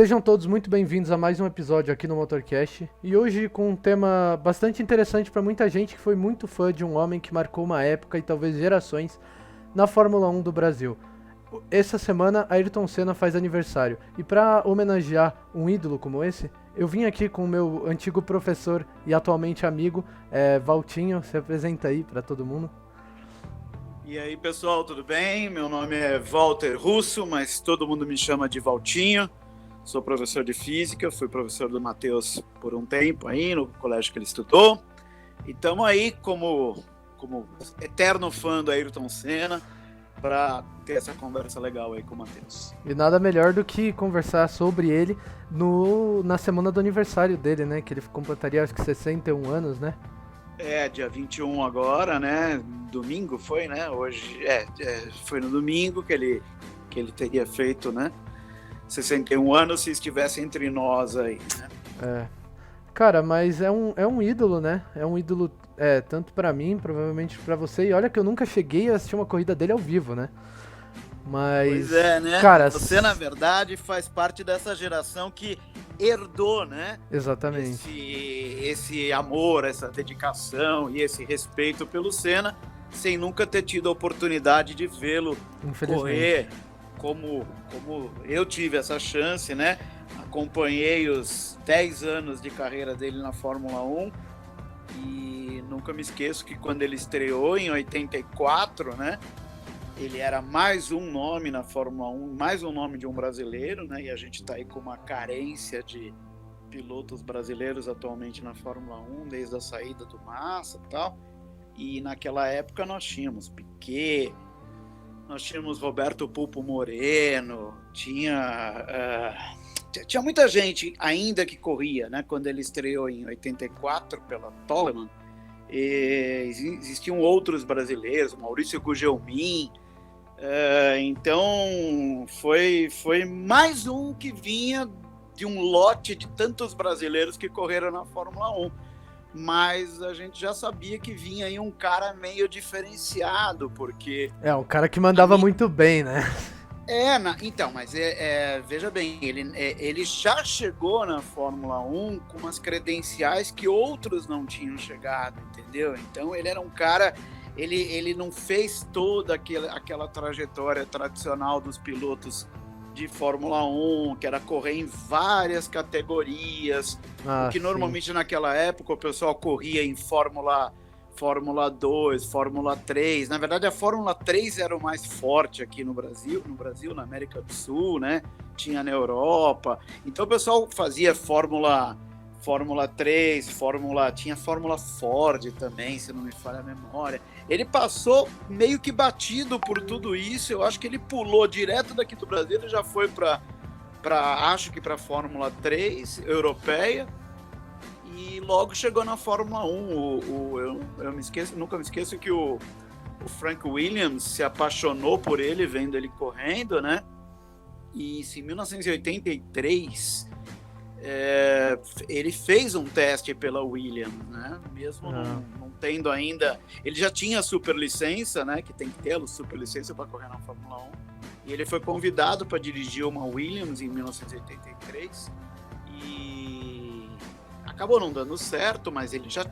Sejam todos muito bem-vindos a mais um episódio aqui no Motorcast. E hoje com um tema bastante interessante para muita gente que foi muito fã de um homem que marcou uma época e talvez gerações na Fórmula 1 do Brasil. Essa semana, Ayrton Senna faz aniversário. E para homenagear um ídolo como esse, eu vim aqui com o meu antigo professor e atualmente amigo, Valtinho. Se apresenta aí para todo mundo. E aí, pessoal, tudo bem? Meu nome é Walter Russo, mas todo mundo me chama de Valtinho. Sou professor de física, fui professor do Matheus por um tempo aí, no colégio que ele estudou. E estamos aí como eterno fã do Ayrton Senna para ter essa conversa legal aí com o Matheus. E nada melhor do que conversar sobre ele na semana do aniversário dele, né? Que ele completaria, acho que 61 anos, né? Dia 21 agora, né? Domingo foi, né? Hoje, foi no domingo que ele teria feito, né? 61 anos se estivesse entre nós aí, né? Cara, mas é um ídolo, né? É um ídolo tanto pra mim, provavelmente pra você. E olha que eu nunca cheguei a assistir uma corrida dele ao vivo, né? Mas, pois é, né? Cara, você, na verdade, faz parte dessa geração que herdou, né? Exatamente. Esse amor, essa dedicação e esse respeito pelo Senna, sem nunca ter tido a oportunidade de vê-lo correr como eu tive essa chance, né? Acompanhei os 10 anos de carreira dele na Fórmula 1 e nunca me esqueço que quando ele estreou em 84, né? Ele era mais um nome na Fórmula 1, mais um nome de um brasileiro, né? E a gente está aí com uma carência de pilotos brasileiros atualmente na Fórmula 1, desde a saída do Massa e tal. E naquela época nós tínhamos Piquet, nós tínhamos Roberto Pulpo Moreno, tinha muita gente ainda que corria, né? Quando ele estreou em 84 pela Toleman, existiam outros brasileiros, Maurício Gugelmin. Então foi mais um que vinha de um lote de tantos brasileiros que correram na Fórmula 1. Mas a gente já sabia que vinha aí um cara meio diferenciado, porque... um cara que mandava muito bem, né? Então, mas veja bem, ele já chegou na Fórmula 1 com umas credenciais que outros não tinham chegado, entendeu? Então ele era um cara, ele não fez toda aquela trajetória tradicional dos pilotos de Fórmula 1, que era correr em várias categorias, porque normalmente naquela época o pessoal corria em Fórmula 2, Fórmula 3. Na verdade, a Fórmula 3 era o mais forte aqui no Brasil, na América do Sul, né? Tinha na Europa. Então o pessoal fazia Fórmula 3, tinha Fórmula Ford também, se não me falha a memória. Ele passou meio que batido por tudo isso. Eu acho que ele pulou direto daqui do Brasil, ele já foi para Fórmula 3 europeia e logo chegou na Fórmula 1. Nunca me esqueço que o Frank Williams se apaixonou por ele vendo ele correndo, né? E em 1983 ele fez um teste pela Williams, né? Mesmo não tendo ainda... Ele já tinha a superlicença, né? Que tem que ter a superlicença para correr na Fórmula 1. E ele foi convidado para dirigir uma Williams em 1983. E acabou não dando certo, mas ele já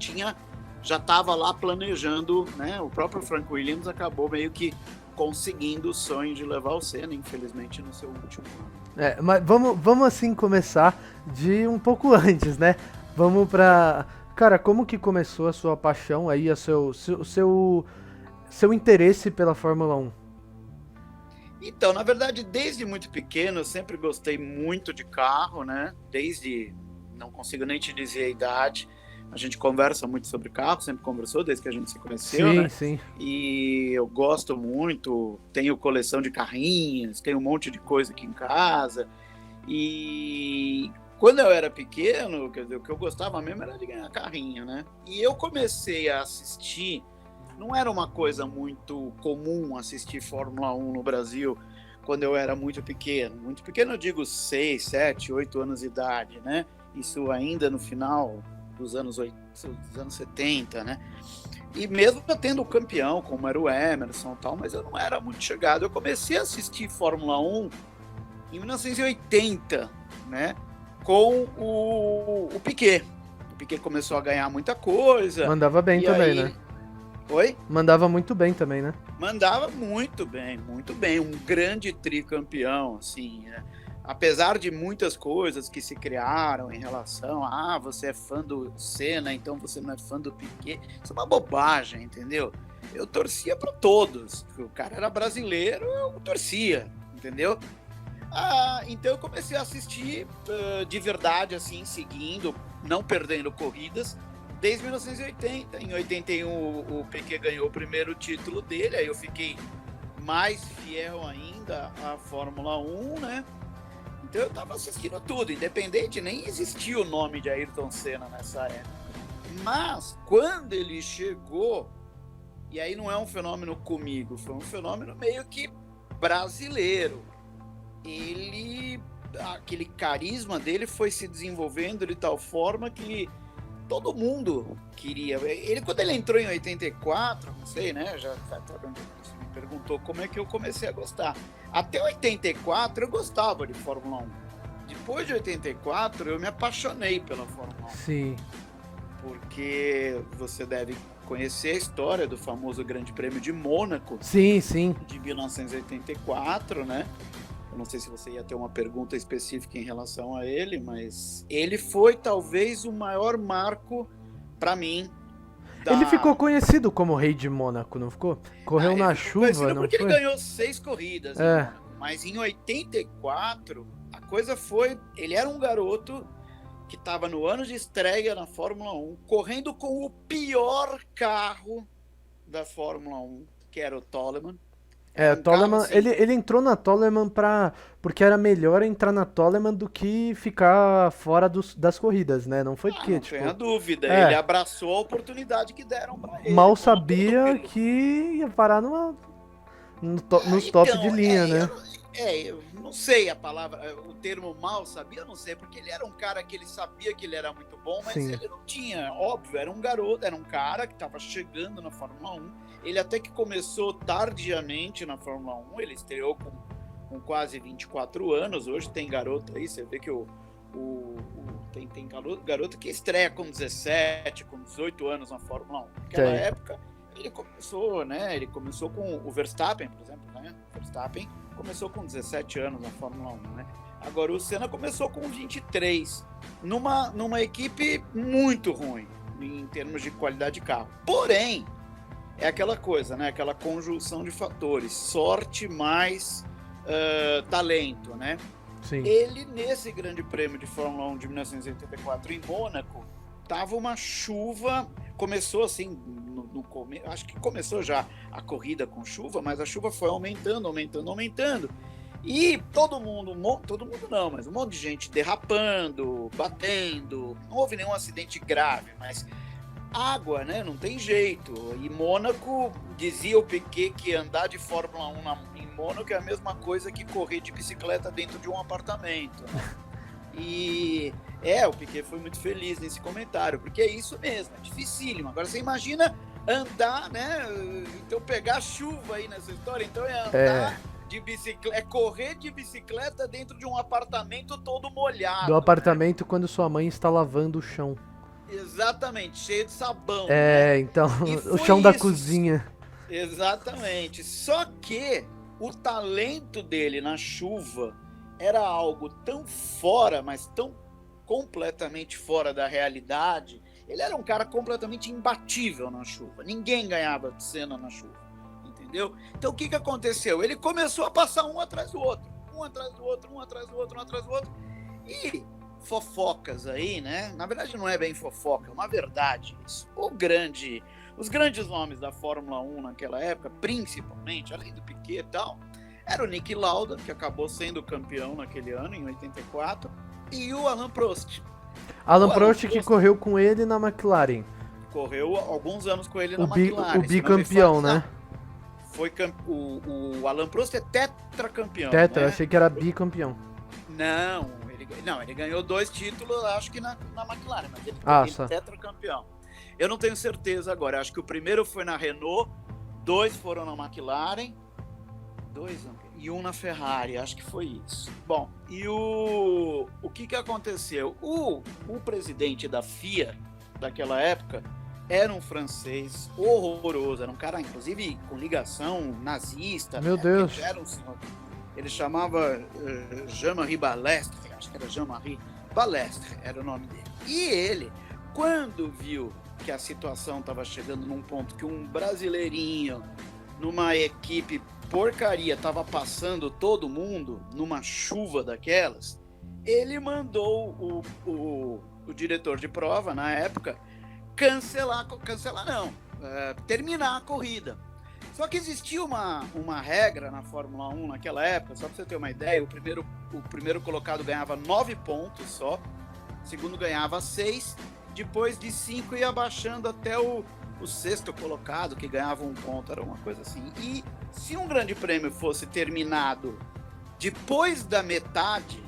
estava lá planejando, né? O próprio Frank Williams acabou meio que conseguindo o sonho de levar o Senna, infelizmente, no seu último ano. Mas vamos assim começar de um pouco antes, né? Vamos pra... Cara, como que começou a sua paixão aí, o seu interesse pela Fórmula 1? Então, na verdade, desde muito pequeno, eu sempre gostei muito de carro, né? Não consigo nem te dizer a idade. A gente conversa muito sobre carro, sempre conversou desde que a gente se conheceu, né? Sim. E eu gosto muito, tenho coleção de carrinhos, tenho um monte de coisa aqui em casa. E quando eu era pequeno, quer dizer, o que eu gostava mesmo era de ganhar carrinho, né? E eu comecei a assistir, não era uma coisa muito comum assistir Fórmula 1 no Brasil quando eu era muito pequeno. Muito pequeno eu digo 6, 7, 8 anos de idade, né? Isso ainda no final dos anos 70, né? E mesmo tendo o campeão, como era o Emerson e tal, mas eu não era muito chegado. Eu comecei a assistir Fórmula 1 em 1980, né, com o Piquet. O Piquet começou a ganhar muita coisa. Mandava bem também, aí... né? Oi? Mandava muito bem também, né? Mandava muito bem. Um grande tricampeão, assim, né? Apesar de muitas coisas que se criaram em relação a você é fã do Senna, então você não é fã do Piquet. Isso é uma bobagem, entendeu? Eu torcia para todos. O cara era brasileiro, eu torcia, entendeu? Então eu comecei a assistir de verdade, assim, seguindo, não perdendo corridas, desde 1980. Em 81 o Piquet ganhou o primeiro título dele, aí eu fiquei mais fiel ainda à Fórmula 1, né? Então eu tava assistindo tudo, independente, nem existia o nome de Ayrton Senna nessa época. Mas quando ele chegou, e aí não é um fenômeno comigo, foi um fenômeno meio que brasileiro. Aquele carisma dele foi se desenvolvendo de tal forma que todo mundo queria. Quando ele entrou em 84, não sei, né? Você me perguntou como é que eu comecei a gostar. Até 84 eu gostava de Fórmula 1. Depois de 84 eu me apaixonei pela Fórmula 1. Sim. Porque você deve conhecer a história do famoso Grande Prêmio de Mônaco. Sim, sim. De 1984, né? Eu não sei se você ia ter uma pergunta específica em relação a ele, mas ele foi talvez o maior marco para mim. Ele ficou conhecido como Rei de Mônaco, não ficou? Correu na chuva, não porque foi? ele ganhou 6 corridas, mas em 84 a coisa foi... Ele era um garoto que estava no ano de estreia na Fórmula 1, correndo com o pior carro da Fórmula 1, que era o Toleman. Toleman, assim, ele entrou na Toleman porque era melhor entrar na Toleman do que ficar fora das corridas, né? Não foi porque, não tipo... tenha dúvida, ele abraçou a oportunidade que deram pra ele. Mal sabia que ia parar nos top de linha, né? Eu não sei a palavra, o termo mal sabia, eu não sei, porque ele era um cara que ele sabia que ele era muito bom, mas Sim. ele não tinha, óbvio, era um garoto, era um cara que estava chegando na Fórmula 1, ele até que começou tardiamente na Fórmula 1, ele estreou com quase 24 anos, hoje tem garoto aí, você vê que tem garoto que estreia com 17, com 18 anos na Fórmula 1. Naquela época, ele começou com o Verstappen, por exemplo, né? O Verstappen começou com 17 anos na Fórmula 1, né? Agora o Senna começou com 23, numa equipe muito ruim, em termos de qualidade de carro. Porém, é aquela coisa, né? Aquela conjunção de fatores, sorte mais talento, né? Sim. Ele, nesse grande prêmio de Fórmula 1 de 1984 em Mônaco, tava uma chuva, começou assim, no começo, acho que começou já a corrida com chuva, mas a chuva foi aumentando, e todo mundo não, mas um monte de gente derrapando, batendo, não houve nenhum acidente grave, mas água, né, não tem jeito, e Mônaco, dizia o Piquet que andar de Fórmula 1 em Mônaco é a mesma coisa que correr de bicicleta dentro de um apartamento, né? E o Piquet foi muito feliz nesse comentário, porque é isso mesmo, é dificílimo. Agora você imagina andar, né? Então pegar chuva aí nessa história, então é andar de bicicleta, correr de bicicleta dentro de um apartamento todo molhado. Do apartamento, né? Quando sua mãe está lavando o chão. Exatamente, cheio de sabão. Né? Então, o chão da cozinha. Exatamente. Só que o talento dele na chuva era algo tão fora, mas tão completamente fora da realidade. Ele era um cara completamente imbatível na chuva. Ninguém ganhava de Senna na chuva, entendeu? Então o que aconteceu? Ele começou a passar um atrás do outro. E fofocas aí, né? Na verdade não é bem fofoca, é uma verdade isso. Os grandes nomes da Fórmula 1 naquela época, principalmente, além do Piquet e tal, era o Niki Lauda, que acabou sendo campeão naquele ano, em 84, e o Alain Prost. Alain Prost que correu com ele na McLaren. Correu alguns anos com ele na McLaren. O bicampeão, né? Foi o Alain Prost é tetracampeão. Tetra, né? Achei que era bicampeão. Não, ele ganhou 2 títulos, acho que na McLaren, mas ele foi tetracampeão. Eu não tenho certeza agora, acho que o primeiro foi na Renault, 2 foram na McLaren, 2 e 1 na Ferrari, acho que foi isso. Bom, e o o que aconteceu? O presidente da FIA daquela época era um francês horroroso, era um cara, inclusive, com ligação nazista. Meu Deus. Ele era ele chamava Jean-Marie Balestre, acho que era Jean-Marie Balestre, era o nome dele. E ele, quando viu que a situação estava chegando num ponto que um brasileirinho, numa equipe porcaria, estava passando todo mundo, numa chuva daquelas, ele mandou o diretor de prova, na época, terminar a corrida. Só que existia uma regra na Fórmula 1 naquela época, só para você ter uma ideia, o primeiro colocado ganhava 9 pontos só, o segundo ganhava 6, depois de 5 ia abaixando até o sexto colocado, que ganhava 1 ponto, era uma coisa assim. E se um grande prêmio fosse terminado depois da metade,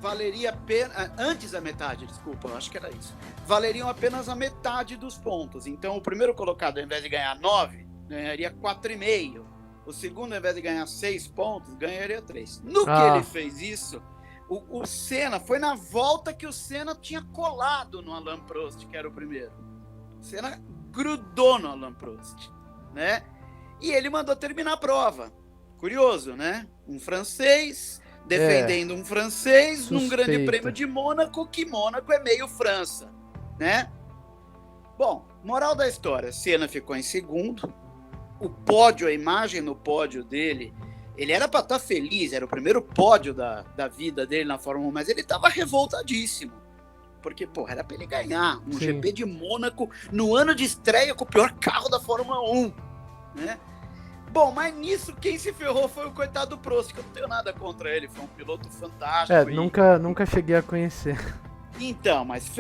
valeria apenas, antes da metade, desculpa, eu acho que era isso, valeriam apenas a metade dos pontos. Então o primeiro colocado, ao invés de ganhar 9, ganharia 4,5. O segundo, ao invés de ganhar 6 pontos, ganharia 3. No que ele fez isso, o Senna, foi na volta que o Senna tinha colado no Alain Prost, que era o primeiro. O Senna grudou no Alain Prost, né? E ele mandou terminar a prova. Curioso, né? Um francês defendendo um francês suspeito. Num grande prêmio de Mônaco, que Mônaco é meio França, né? Bom, moral da história, Senna ficou em segundo. O pódio, a imagem no pódio dele, ele era para estar feliz, era o primeiro pódio da vida dele na Fórmula 1, mas ele estava revoltadíssimo. Porque, era para ele ganhar um GP de Mônaco no ano de estreia com o pior carro da Fórmula 1, né? Bom, mas nisso quem se ferrou foi o coitado do Prost, que eu não tenho nada contra ele, foi um piloto fantástico. Nunca cheguei a conhecer. Então, mas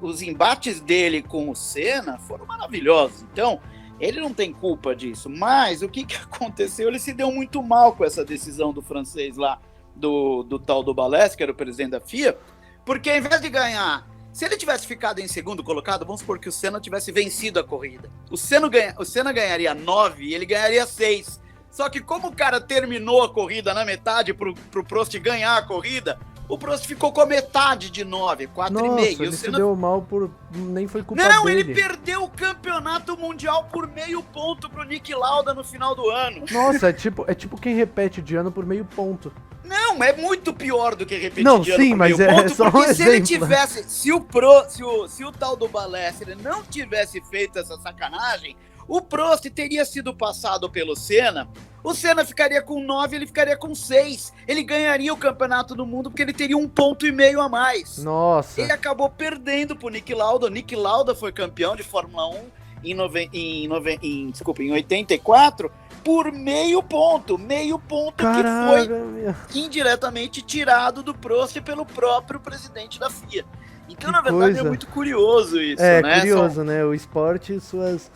os embates dele com o Senna foram maravilhosos, então ele não tem culpa disso. Mas o que aconteceu? Ele se deu muito mal com essa decisão do francês lá, do tal do Balestre, que era o presidente da FIA, porque ao invés de ganhar, se ele tivesse ficado em segundo colocado, vamos supor que o Senna tivesse vencido a corrida. O Senna ganharia 9 e ele ganharia 6. Só que como o cara terminou a corrida na metade pro Prost ganhar a corrida, o Prost ficou com a metade de 9, 4,5. Ele se deu mal nem foi culpa dele. Não, dele. ele perdeu o campeonato mundial por meio ponto pro Niki Lauda no final do ano. Nossa, é tipo quem repete de ano por meio ponto. Não, é muito pior do que repetir não, de ano sim, por mas meio ponto, só porque um se ele exemplo. tivesse, se o tal do Balestre não tivesse feito essa sacanagem, o Prost teria sido passado pelo Senna, o Senna ficaria com 9, ele ficaria com 6, ele ganharia o campeonato do mundo porque ele teria 1,5 ponto a mais. Nossa. Ele acabou perdendo pro Niki Lauda. O Niki Lauda foi campeão de Fórmula 1 em 84 por meio ponto. Meio ponto. Caraca, que foi indiretamente tirado do Prost pelo próprio presidente da FIA. Então, na verdade, é muito curioso isso, né? É curioso, né? O esporte e suas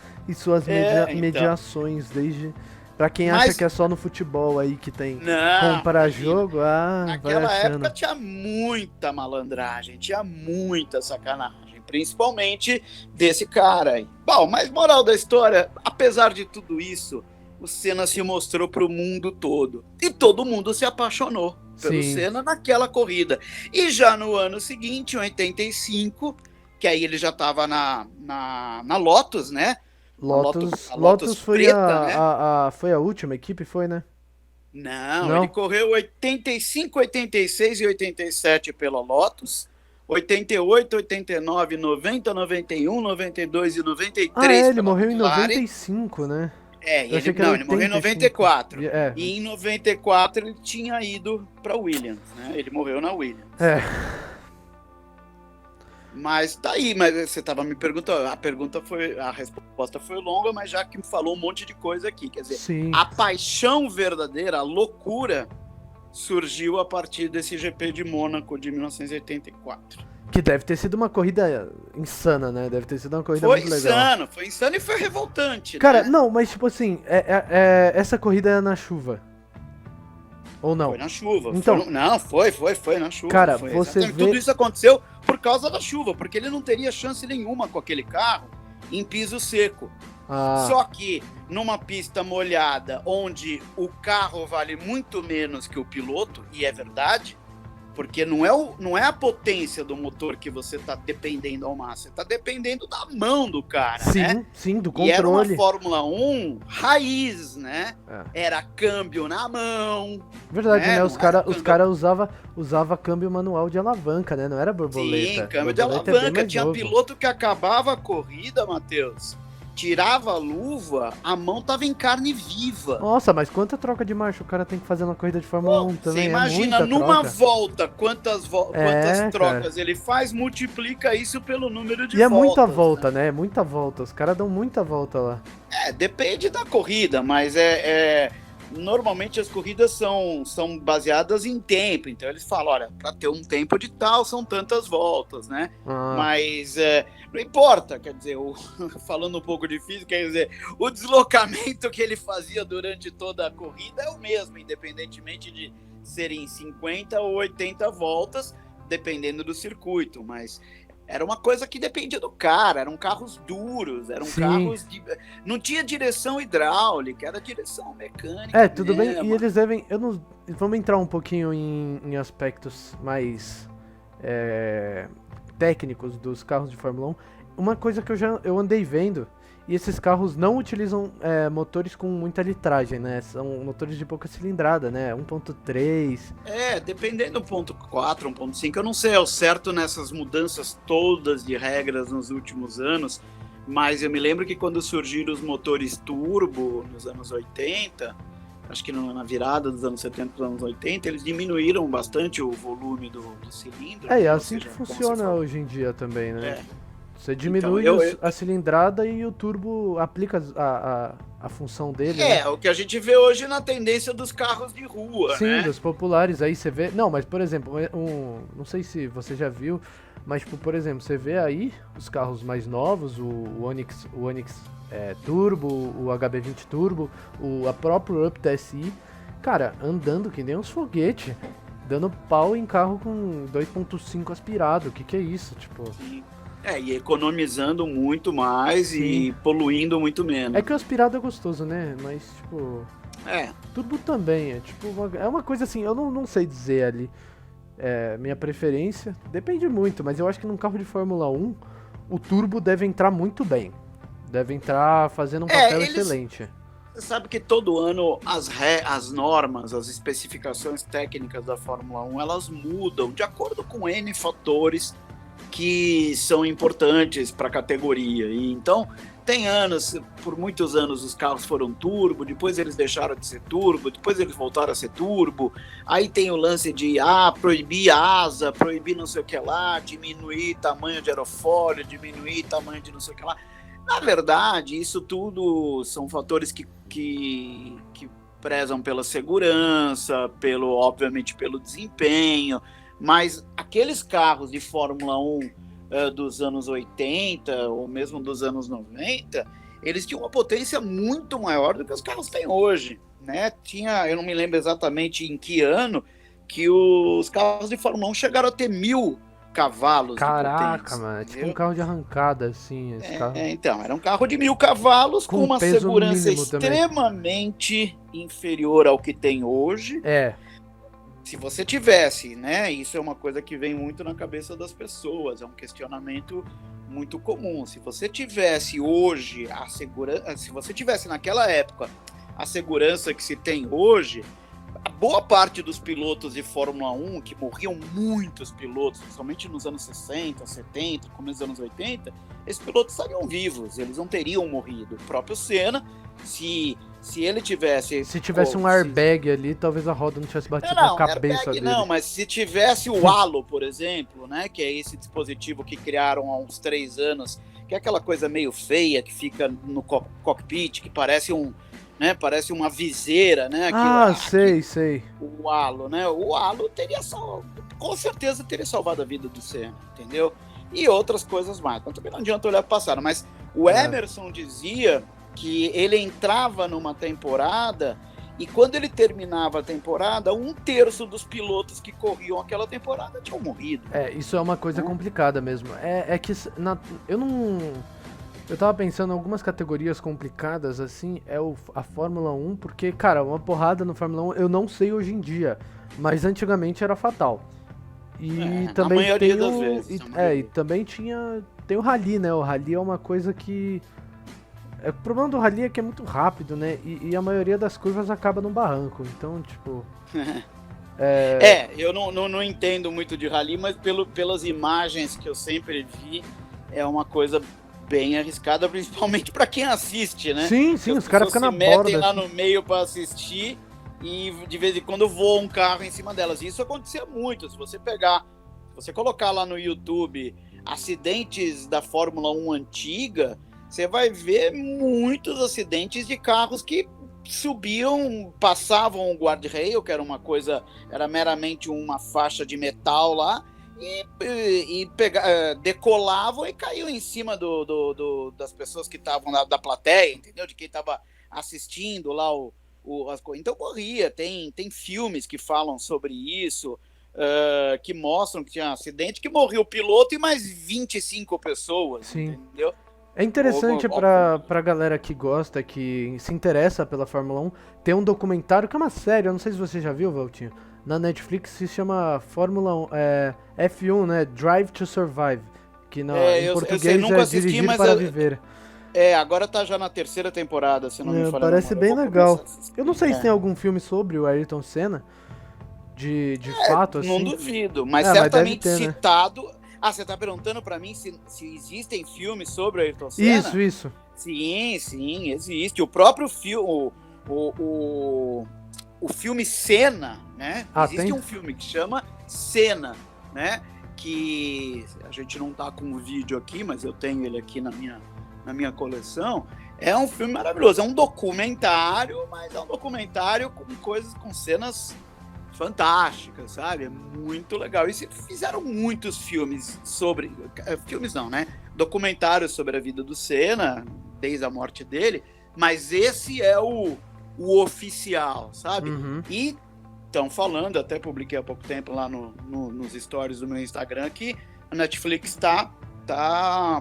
mediações, desde... Pra quem acha que é só no futebol aí que tem comprar jogo, naquela época tinha muita malandragem, tinha muita sacanagem, principalmente desse cara aí. Bom, mas moral da história, apesar de tudo isso, o Senna se mostrou pro mundo todo. E todo mundo se apaixonou pelo Senna naquela corrida. E já no ano seguinte, em 85, que aí ele já tava na Lotus, né? Lotus foi preta, né? Foi a última equipe, foi, né? Não, ele correu 85, 86 e 87 pela Lotus, 88, 89, 90, 91, 92 e 93 ele morreu em 95, né? Ele morreu em 94. E em 94 ele tinha ido para Williams, né? Ele morreu na Williams. Mas daí, você estava me perguntando, a resposta foi longa, mas já que me falou um monte de coisa aqui, quer dizer, a paixão verdadeira, a loucura, surgiu a partir desse GP de Mônaco de 1984. Que deve ter sido uma corrida insana, né? Deve ter sido uma corrida muito legal. Foi insano e foi revoltante, cara, né? Não, mas tipo assim, essa corrida é na chuva. Ou não? Foi na chuva. Então, foi na chuva. Cara, você vê... Tudo isso aconteceu por causa da chuva, porque ele não teria chance nenhuma com aquele carro em piso seco. Só que numa pista molhada, onde o carro vale muito menos que o piloto, e é verdade, Porque não é a potência do motor que você está dependendo ao máximo, você está dependendo da mão do cara, sim, né? Sim, do controle. E era uma Fórmula 1 raiz, né? Era câmbio na mão. Verdade, né? Os caras usavam câmbio manual de alavanca, né? Não era borboleta. Sim, câmbio de borboleta alavanca. Tinha piloto que acabava a corrida, Matheus, tirava a luva, a mão tava em carne viva. Nossa, mas quanta troca de marcha o cara tem que fazer na corrida de Fórmula 1 também? Você imagina, numa volta, quantas trocas cara. ele faz, multiplica isso pelo número de voltas. E é muita volta, né? É muita volta. Os caras dão muita volta lá. Depende da corrida, mas normalmente as corridas são baseadas em tempo, então eles falam, olha, para ter um tempo de tal são tantas voltas, né? Mas não importa, quer dizer, falando um pouco de física, quer dizer, o deslocamento que ele fazia durante toda a corrida é o mesmo, independentemente de serem 50 ou 80 voltas, dependendo do circuito, mas era uma coisa que dependia do cara, eram carros duros, eram carros de... Não tinha direção hidráulica, era direção mecânica. Tudo bem, e eles devem... Vamos entrar um pouquinho em aspectos mais técnicos dos carros de Fórmula 1. Uma coisa que eu andei vendo, e esses carros não utilizam motores com muita litragem, né? São motores de pouca cilindrada, né? 1.3. Dependendo do 1.4, 1.5, eu não sei ao certo nessas mudanças todas de regras nos últimos anos, mas eu me lembro que quando surgiram os motores turbo nos anos 80, acho que na virada dos anos 70 para os anos 80, eles diminuíram bastante o volume do cilindro. É assim que funciona hoje em dia também, né? Você diminui a cilindrada e o turbo aplica a função dele. O que a gente vê hoje na tendência dos carros de rua, sim, né? dos populares. Aí você vê... Não, mas por exemplo, não sei se você já viu, mas tipo, por exemplo, você vê aí os carros mais novos, o Onix Turbo, o HB20 Turbo, a próprio Up TSI, cara, andando que nem uns foguetes, dando pau em carro com 2.5 aspirado. O que é isso? Tipo... Sim. E economizando muito mais. Sim. E poluindo muito menos. É que o aspirado é gostoso, né? Mas, tipo... Turbo também, é uma coisa assim, eu não sei dizer ali. Minha preferência, depende muito, mas eu acho que num carro de Fórmula 1, o turbo deve entrar muito bem. Deve entrar fazendo um papel excelente. Você sabe que todo ano as normas, as especificações técnicas da Fórmula 1, elas mudam de acordo com N fatores que são importantes para a categoria. E então, por muitos anos os carros foram turbo, depois eles deixaram de ser turbo, depois eles voltaram a ser turbo. Aí tem o lance de proibir asa, proibir não sei o que lá, diminuir tamanho de aerofólio, diminuir tamanho de não sei o que lá. Na verdade, isso tudo são fatores que prezam pela segurança, obviamente pelo desempenho. Mas aqueles carros de Fórmula 1 dos anos 80 ou mesmo dos anos 90, eles tinham uma potência muito maior do que os carros têm hoje, né? Eu não me lembro exatamente em que ano que os carros de Fórmula 1 chegaram a ter 1.000 cavalos. Caraca, mano, é tipo um carro de arrancada, assim. Esse carro. Então, era um carro de 1.000 cavalos com uma segurança extremamente inferior ao que tem hoje. Se você tivesse, né, isso é uma coisa que vem muito na cabeça das pessoas, é um questionamento muito comum. Se você tivesse hoje se você tivesse naquela época a segurança que se tem hoje, a boa parte dos pilotos de Fórmula 1, que morriam muitos pilotos, principalmente nos anos 60, 70, começo dos anos 80, esses pilotos estariam vivos, eles não teriam morrido. O próprio Senna, se ele tivesse... Se tivesse um airbag ali, talvez a roda não tivesse batido na cabeça dele. Não, mas se tivesse o halo, por exemplo, né, que é esse dispositivo que criaram há uns 3 anos, que é aquela coisa meio feia que fica no cockpit, que parece parece uma viseira, né? Sei. O halo, né? O halo com certeza teria salvado a vida do Senna, entendeu? E outras coisas mais. Então também não adianta olhar para o passado, mas o Emerson dizia que ele entrava numa temporada e quando ele terminava a temporada, 1/3 dos pilotos que corriam aquela temporada tinham morrido. Isso é uma coisa complicada mesmo. Que eu tava pensando em algumas categorias complicadas, assim, a Fórmula 1, porque, cara, uma porrada no Fórmula 1 eu não sei hoje em dia, mas antigamente era fatal. E Na também maioria tem das o. vezes. E também tem o rally, né? O rally é uma coisa que. O problema do rally é que é muito rápido, né? E a maioria das curvas acaba no barranco. Então, tipo. Eu não entendo muito de rally, mas pelas imagens que eu sempre vi, é uma coisa bem arriscada, principalmente para quem assiste, né? Sim, os caras ficam na borda. Se metem lá no meio para assistir e de vez em quando voa um carro em cima delas. Isso acontecia muito. Se você colocar lá no YouTube acidentes da Fórmula 1 antiga, você vai ver muitos acidentes de carros que subiam, passavam o guardrail, que era meramente uma faixa de metal lá, e decolavam e caíam em cima das pessoas que estavam da plateia, entendeu? De quem estava assistindo lá as coisas. Então morria. Tem filmes que falam sobre isso, que mostram que tinha um acidente que morreu o piloto e mais 25 pessoas, Sim. entendeu? É interessante pra galera que gosta, que se interessa pela Fórmula 1, tem um documentário que é uma série, eu não sei se você já viu, Valtinho, na Netflix, se chama Fórmula 1, F1, né, Drive to Survive, que em português é Dirigir para Viver. Agora tá já na terceira temporada, se não me falha. Parece bem legal. Eu não sei se tem algum filme sobre o Ayrton Senna, de fato, assim. Não duvido, mas certamente mas citado... Né? Você tá perguntando pra mim se existem filmes sobre o Ayrton Senna? Isso. Sim, existe. O próprio filme, o filme Senna, né? Existe um filme que chama Senna, né? Que a gente não tá com o vídeo aqui, mas eu tenho ele aqui na minha coleção. É um filme maravilhoso. É um documentário, mas é um documentário com cenas fantásticas, sabe? É muito legal. E fizeram muitos filmes sobre... Filmes não, né? Documentários sobre a vida do Senna, desde a morte dele, mas esse é o oficial, sabe? Uhum. E estão falando, até publiquei há pouco tempo lá nos stories do meu Instagram, que a Netflix está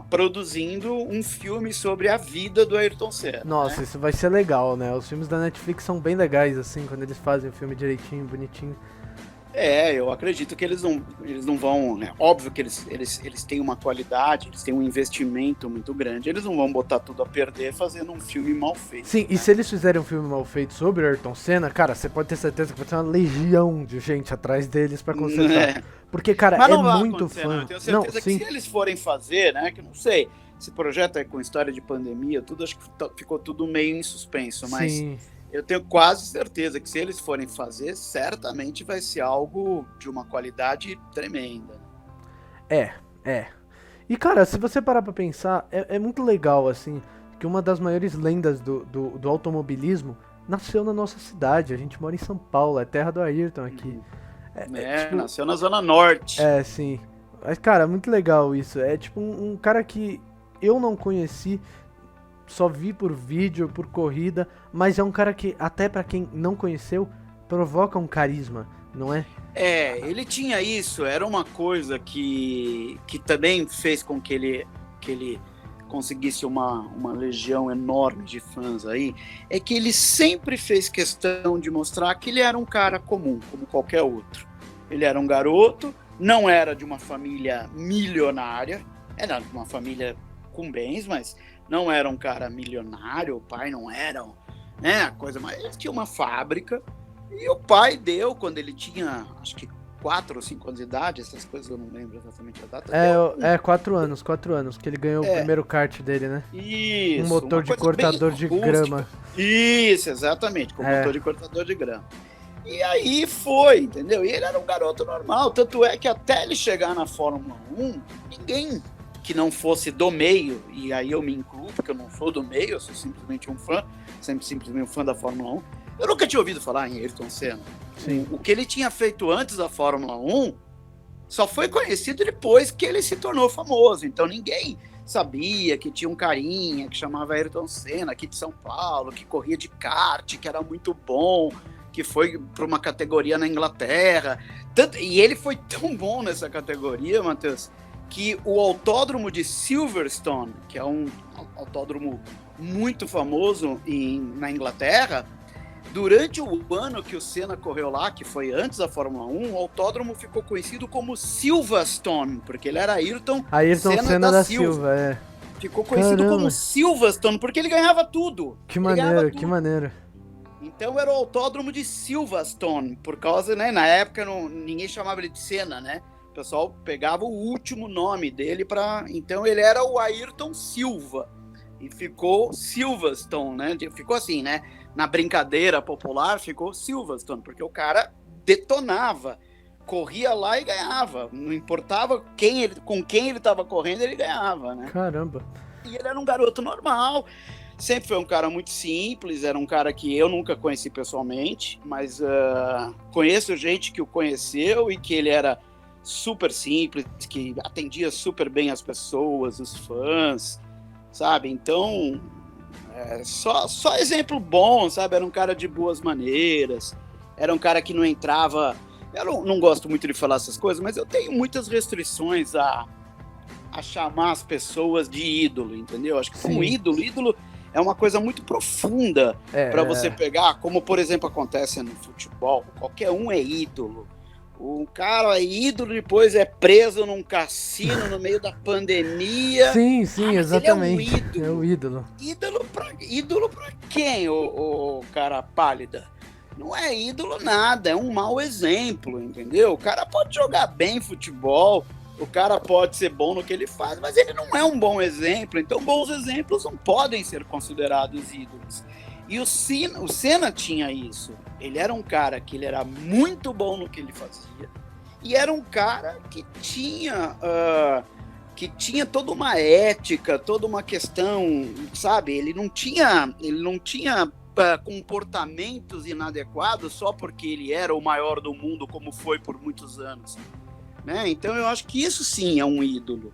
produzindo um filme sobre a vida do Ayrton Senna. Nossa, né? Isso vai ser legal, né? Os filmes da Netflix são bem legais, assim, quando eles fazem o filme direitinho, bonitinho. Eu acredito que eles não vão... É óbvio que eles têm uma qualidade, eles têm um investimento muito grande, eles não vão botar tudo a perder fazendo um filme mal feito. Sim, né? E se eles fizerem um filme mal feito sobre o Ayrton Senna, cara, você pode ter certeza que vai ter uma legião de gente atrás deles pra consertar. Porque, cara, é muito fã. Eu tenho certeza que se eles forem fazer, né, que eu não sei, esse projeto com história de pandemia, acho que ficou tudo meio em suspenso, mas... Sim. Eu tenho quase certeza que se eles forem fazer, certamente vai ser algo de uma qualidade tremenda. E, cara, se você parar pra pensar, é muito legal, assim, que uma das maiores lendas do automobilismo nasceu na nossa cidade. A gente mora em São Paulo, é terra do Ayrton aqui. Tipo, nasceu na Zona Norte. Sim. Mas, cara, muito legal isso. É tipo um cara que eu não conheci... Só vi por vídeo, por corrida, mas é um cara que, até pra quem não conheceu, provoca um carisma, não é? Ele tinha isso, era uma coisa que também fez com que ele conseguisse uma legião enorme de fãs aí, é que ele sempre fez questão de mostrar que ele era um cara comum, como qualquer outro. Ele era um garoto, não era de uma família milionária, era de uma família com bens, mas... Não era um cara milionário, o pai não era, né, a coisa mais... Ele tinha uma fábrica e o pai deu, quando ele tinha, acho que 4 ou 5 anos de idade, essas coisas eu não lembro exatamente a data. 4 anos, que ele ganhou o primeiro kart dele, né? Isso. Um motor de cortador de grama. Isso, exatamente, com motor de cortador de grama. E aí foi, entendeu? E ele era um garoto normal, tanto é que até ele chegar na Fórmula 1, ninguém... que não fosse do meio, e aí eu me incluo, porque eu não sou do meio, eu sou simplesmente um fã, simplesmente um fã da Fórmula 1. Eu nunca tinha ouvido falar em Ayrton Senna. Sim. O que ele tinha feito antes da Fórmula 1 só foi conhecido depois que ele se tornou famoso. Então ninguém sabia que tinha um carinha que chamava Ayrton Senna, aqui de São Paulo, que corria de kart, que era muito bom, que foi para uma categoria na Inglaterra. E ele foi tão bom nessa categoria, Matheus, que o autódromo de Silverstone, que é um autódromo muito famoso na Inglaterra, Durante o ano que o Senna correu lá, que foi antes da Fórmula 1, o autódromo ficou conhecido como Silverstone, porque ele era Ayrton Senna da Silva, é. Ficou conhecido como Silverstone, porque ele ganhava tudo. Que maneiro, que maneiro. Então era o autódromo de Silverstone, por causa, né, na época ninguém chamava ele de Senna, né? O pessoal pegava o último nome dele para, então ele era o Ayrton Silva e ficou Silverstone, né? Ficou assim, né? Na brincadeira popular ficou Silverstone, porque o cara detonava, corria lá e ganhava, não importava com quem ele estava correndo, ele ganhava, né? Caramba. E ele era um garoto normal. Sempre foi um cara muito simples, era um cara que eu nunca conheci pessoalmente, mas conheço gente que o conheceu e que ele era super simples, que atendia super bem as pessoas, os fãs, sabe? Então, só exemplo bom, sabe? Era um cara de boas maneiras, era um cara que não entrava... Eu não gosto muito de falar essas coisas, mas eu tenho muitas restrições a chamar as pessoas de ídolo, entendeu? Acho que como ídolo é uma coisa muito profunda para você pegar, como por exemplo acontece no futebol, qualquer um é ídolo. O cara é ídolo, depois é preso num cassino no meio da pandemia. Sim, exatamente. Ele é um ídolo. É o ídolo. Ídolo pra quem, o cara pálida? Não é ídolo nada, é um mau exemplo, entendeu? O cara pode jogar bem futebol, o cara pode ser bom no que ele faz, mas ele não é um bom exemplo. Então, bons exemplos não podem ser considerados ídolos. E o Senna tinha isso. Ele era um cara que ele era muito bom no que ele fazia. E era um cara que tinha toda uma ética, toda uma questão, sabe? Ele não tinha comportamentos inadequados só porque ele era o maior do mundo, como foi por muitos anos. Né? Então eu acho que isso sim é um ídolo.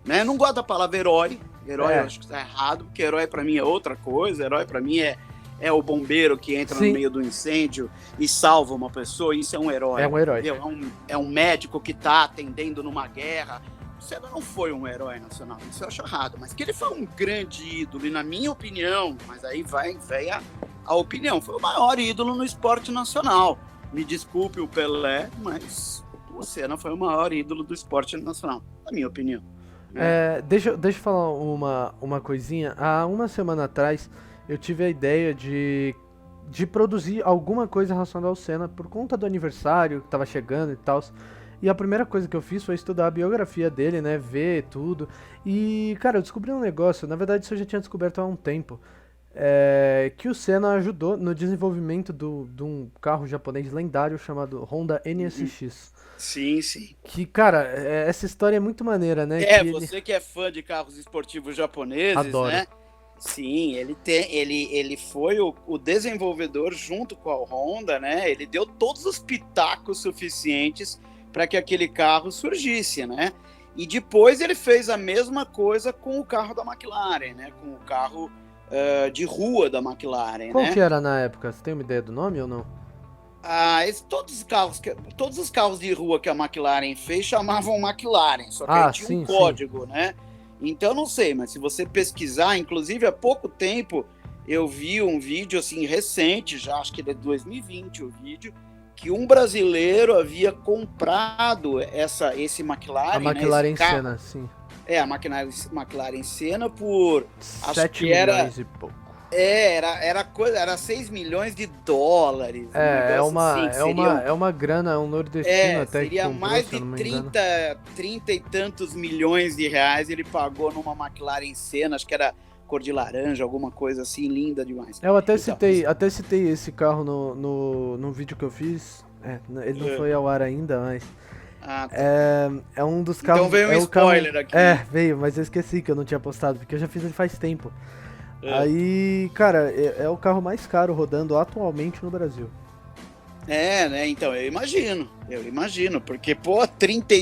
Né? Não gosto da palavra herói. Herói eu acho que está errado, porque herói para mim é outra coisa. Herói para mim é o bombeiro que entra no meio do incêndio e salva uma pessoa. Isso é um herói. É um herói. É um médico que está atendendo numa guerra. O Senna não foi um herói nacional, isso eu acho errado. Mas que ele foi um grande ídolo, e na minha opinião, mas aí vem a opinião, foi o maior ídolo no esporte nacional. Me desculpe o Pelé, mas o Senna foi o maior ídolo do esporte nacional, na minha opinião. Deixa eu falar uma coisinha. Há uma semana atrás, eu tive a ideia de produzir alguma coisa relacionada ao Senna por conta do aniversário que tava chegando e tal. E a primeira coisa que eu fiz foi estudar a biografia dele, né, ver tudo. E, cara, eu descobri um negócio, na verdade isso eu já tinha descoberto há um tempo, que o Senna ajudou no desenvolvimento de um carro japonês lendário chamado Honda NSX. Sim, sim. Que, cara, essa história é muito maneira, né? Você que é fã de carros esportivos japoneses, adoro. Né? Sim, ele foi o desenvolvedor junto com a Honda, né? Ele deu todos os pitacos suficientes para que aquele carro surgisse, né? E depois ele fez a mesma coisa com o carro da McLaren, né? Com o carro de rua da McLaren. Qual que era na época? Você tem uma ideia do nome ou não? Todos os carros de rua que a McLaren fez chamavam McLaren, só que aí tinha um código, né? Então não sei, mas se você pesquisar, inclusive há pouco tempo eu vi um vídeo assim recente, já acho que é de 2020 o vídeo, que um brasileiro havia comprado esse McLaren. A McLaren Senna, sim. A McLaren Senna por 7 milhões e pouco. Era 6 milhões de dólares. É uma grana, é um nordestino até que seria comprou, mais de 30 e tantos milhões de reais ele pagou numa McLaren Senna, acho que era cor de laranja, alguma coisa assim, linda demais. Eu até citei esse carro no vídeo que eu fiz. Ele não foi ao ar ainda, mas é um dos carros. Então veio um spoiler aqui. Veio, mas eu esqueci que eu não tinha postado, porque eu já fiz ele faz tempo. Aí, cara, é o carro mais caro rodando atualmente no Brasil. Né? Então, eu imagino, porque, 30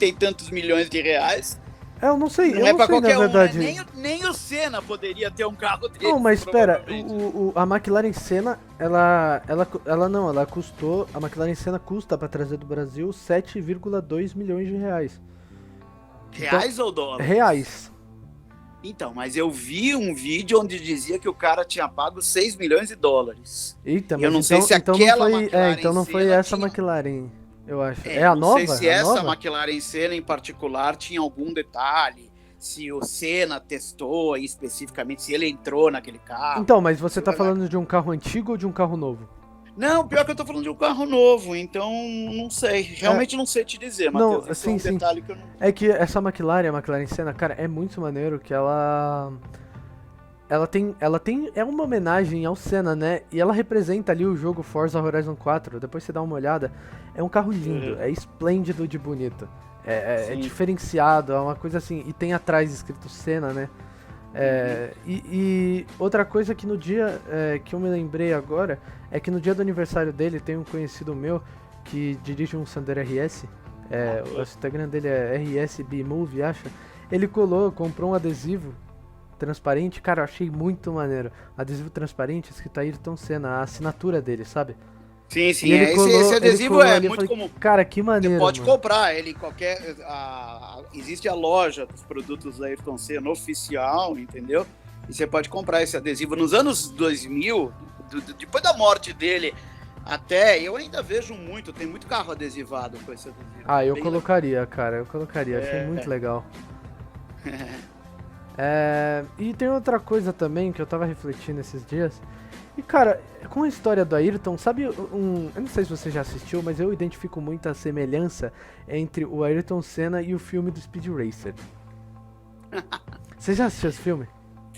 e tantos milhões de reais. Eu não sei, não é pra qualquer na verdade. Né? Nem o Senna poderia ter um carro desse. Não, mas espera, a McLaren Senna, ela custou, a McLaren Senna custa pra trazer do Brasil 7,2 milhões de reais. Reais ou dólares? Reais. Então, mas eu vi um vídeo onde dizia que o cara tinha pago 6 milhões de dólares. Eita, E eu mas não sei se então não aquela foi, McLaren então não foi Senna essa tinha... McLaren, eu acho. É a não nova? sei se A essa nova? McLaren Senna em particular tinha algum detalhe, se o Senna testou aí especificamente, se ele entrou naquele carro. Então, mas você tá falando de um carro antigo ou de um carro novo? Não, pior que eu tô falando de um carro novo, então não sei. Realmente não sei te dizer, Matheus. Não, Esse é um detalhe que eu não... É que essa McLaren, a McLaren Senna, cara, é muito maneiro que é uma homenagem ao Senna, né? E ela representa ali o jogo Forza Horizon 4. Depois você dá uma olhada. É um carro lindo, é esplêndido de bonito. É diferenciado, é uma coisa assim. E tem atrás escrito Senna, né? E outra coisa que no dia que eu me lembrei agora é que no dia do aniversário dele tem um conhecido meu que dirige um Sandero RS. O Instagram dele é RSBMovie, acha? Ele comprou um adesivo transparente, cara, eu achei muito maneiro. Adesivo transparente, escrito Ayrton Senna, a assinatura dele, sabe? Sim, esse adesivo é muito comum. Cara, que maneiro. Você pode mano. comprar ele em qualquer. Existe a loja dos produtos da Ayrton Senna oficial, entendeu? E você pode comprar esse adesivo. Nos anos 2000, depois da morte dele, até eu ainda vejo muito, tem muito carro adesivado com esse adesivo. Eu colocaria, cara, achei muito legal. E tem outra coisa também que eu tava refletindo esses dias. E cara, com a história do Ayrton, sabe eu não sei se você já assistiu, mas eu identifico muita semelhança entre o Ayrton Senna e o filme do Speed Racer. Você já assistiu esse filme?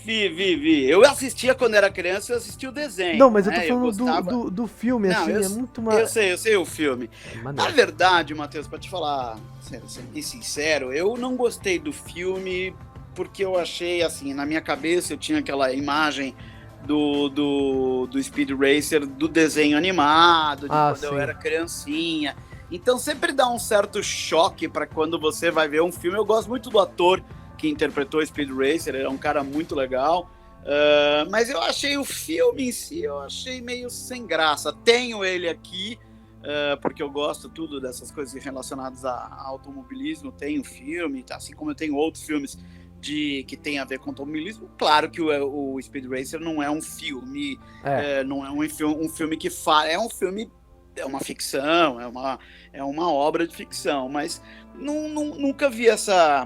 Vi. Eu assistia quando era criança, eu assistia o desenho. Não, mas eu tô falando do filme, não, assim, é muito mais... Eu sei o filme. Na verdade, Matheus, pra te falar, sendo sincero, eu não gostei do filme porque eu achei, assim, na minha cabeça eu tinha aquela imagem do Speed Racer, do desenho animado, de quando eu era criancinha. Então sempre dá um certo choque para quando você vai ver um filme. Eu gosto muito do ator que interpretou o Speed Racer, ele é um cara muito legal. Mas eu achei o filme em si, eu achei meio sem graça. Tenho ele aqui, porque eu gosto tudo dessas coisas relacionadas a automobilismo. Tenho filme, assim como eu tenho outros filmes que tem a ver com automobilismo. Claro que o Speed Racer não é um filme, não é um filme que fala, é um filme, é uma ficção, é uma obra de ficção, mas nunca vi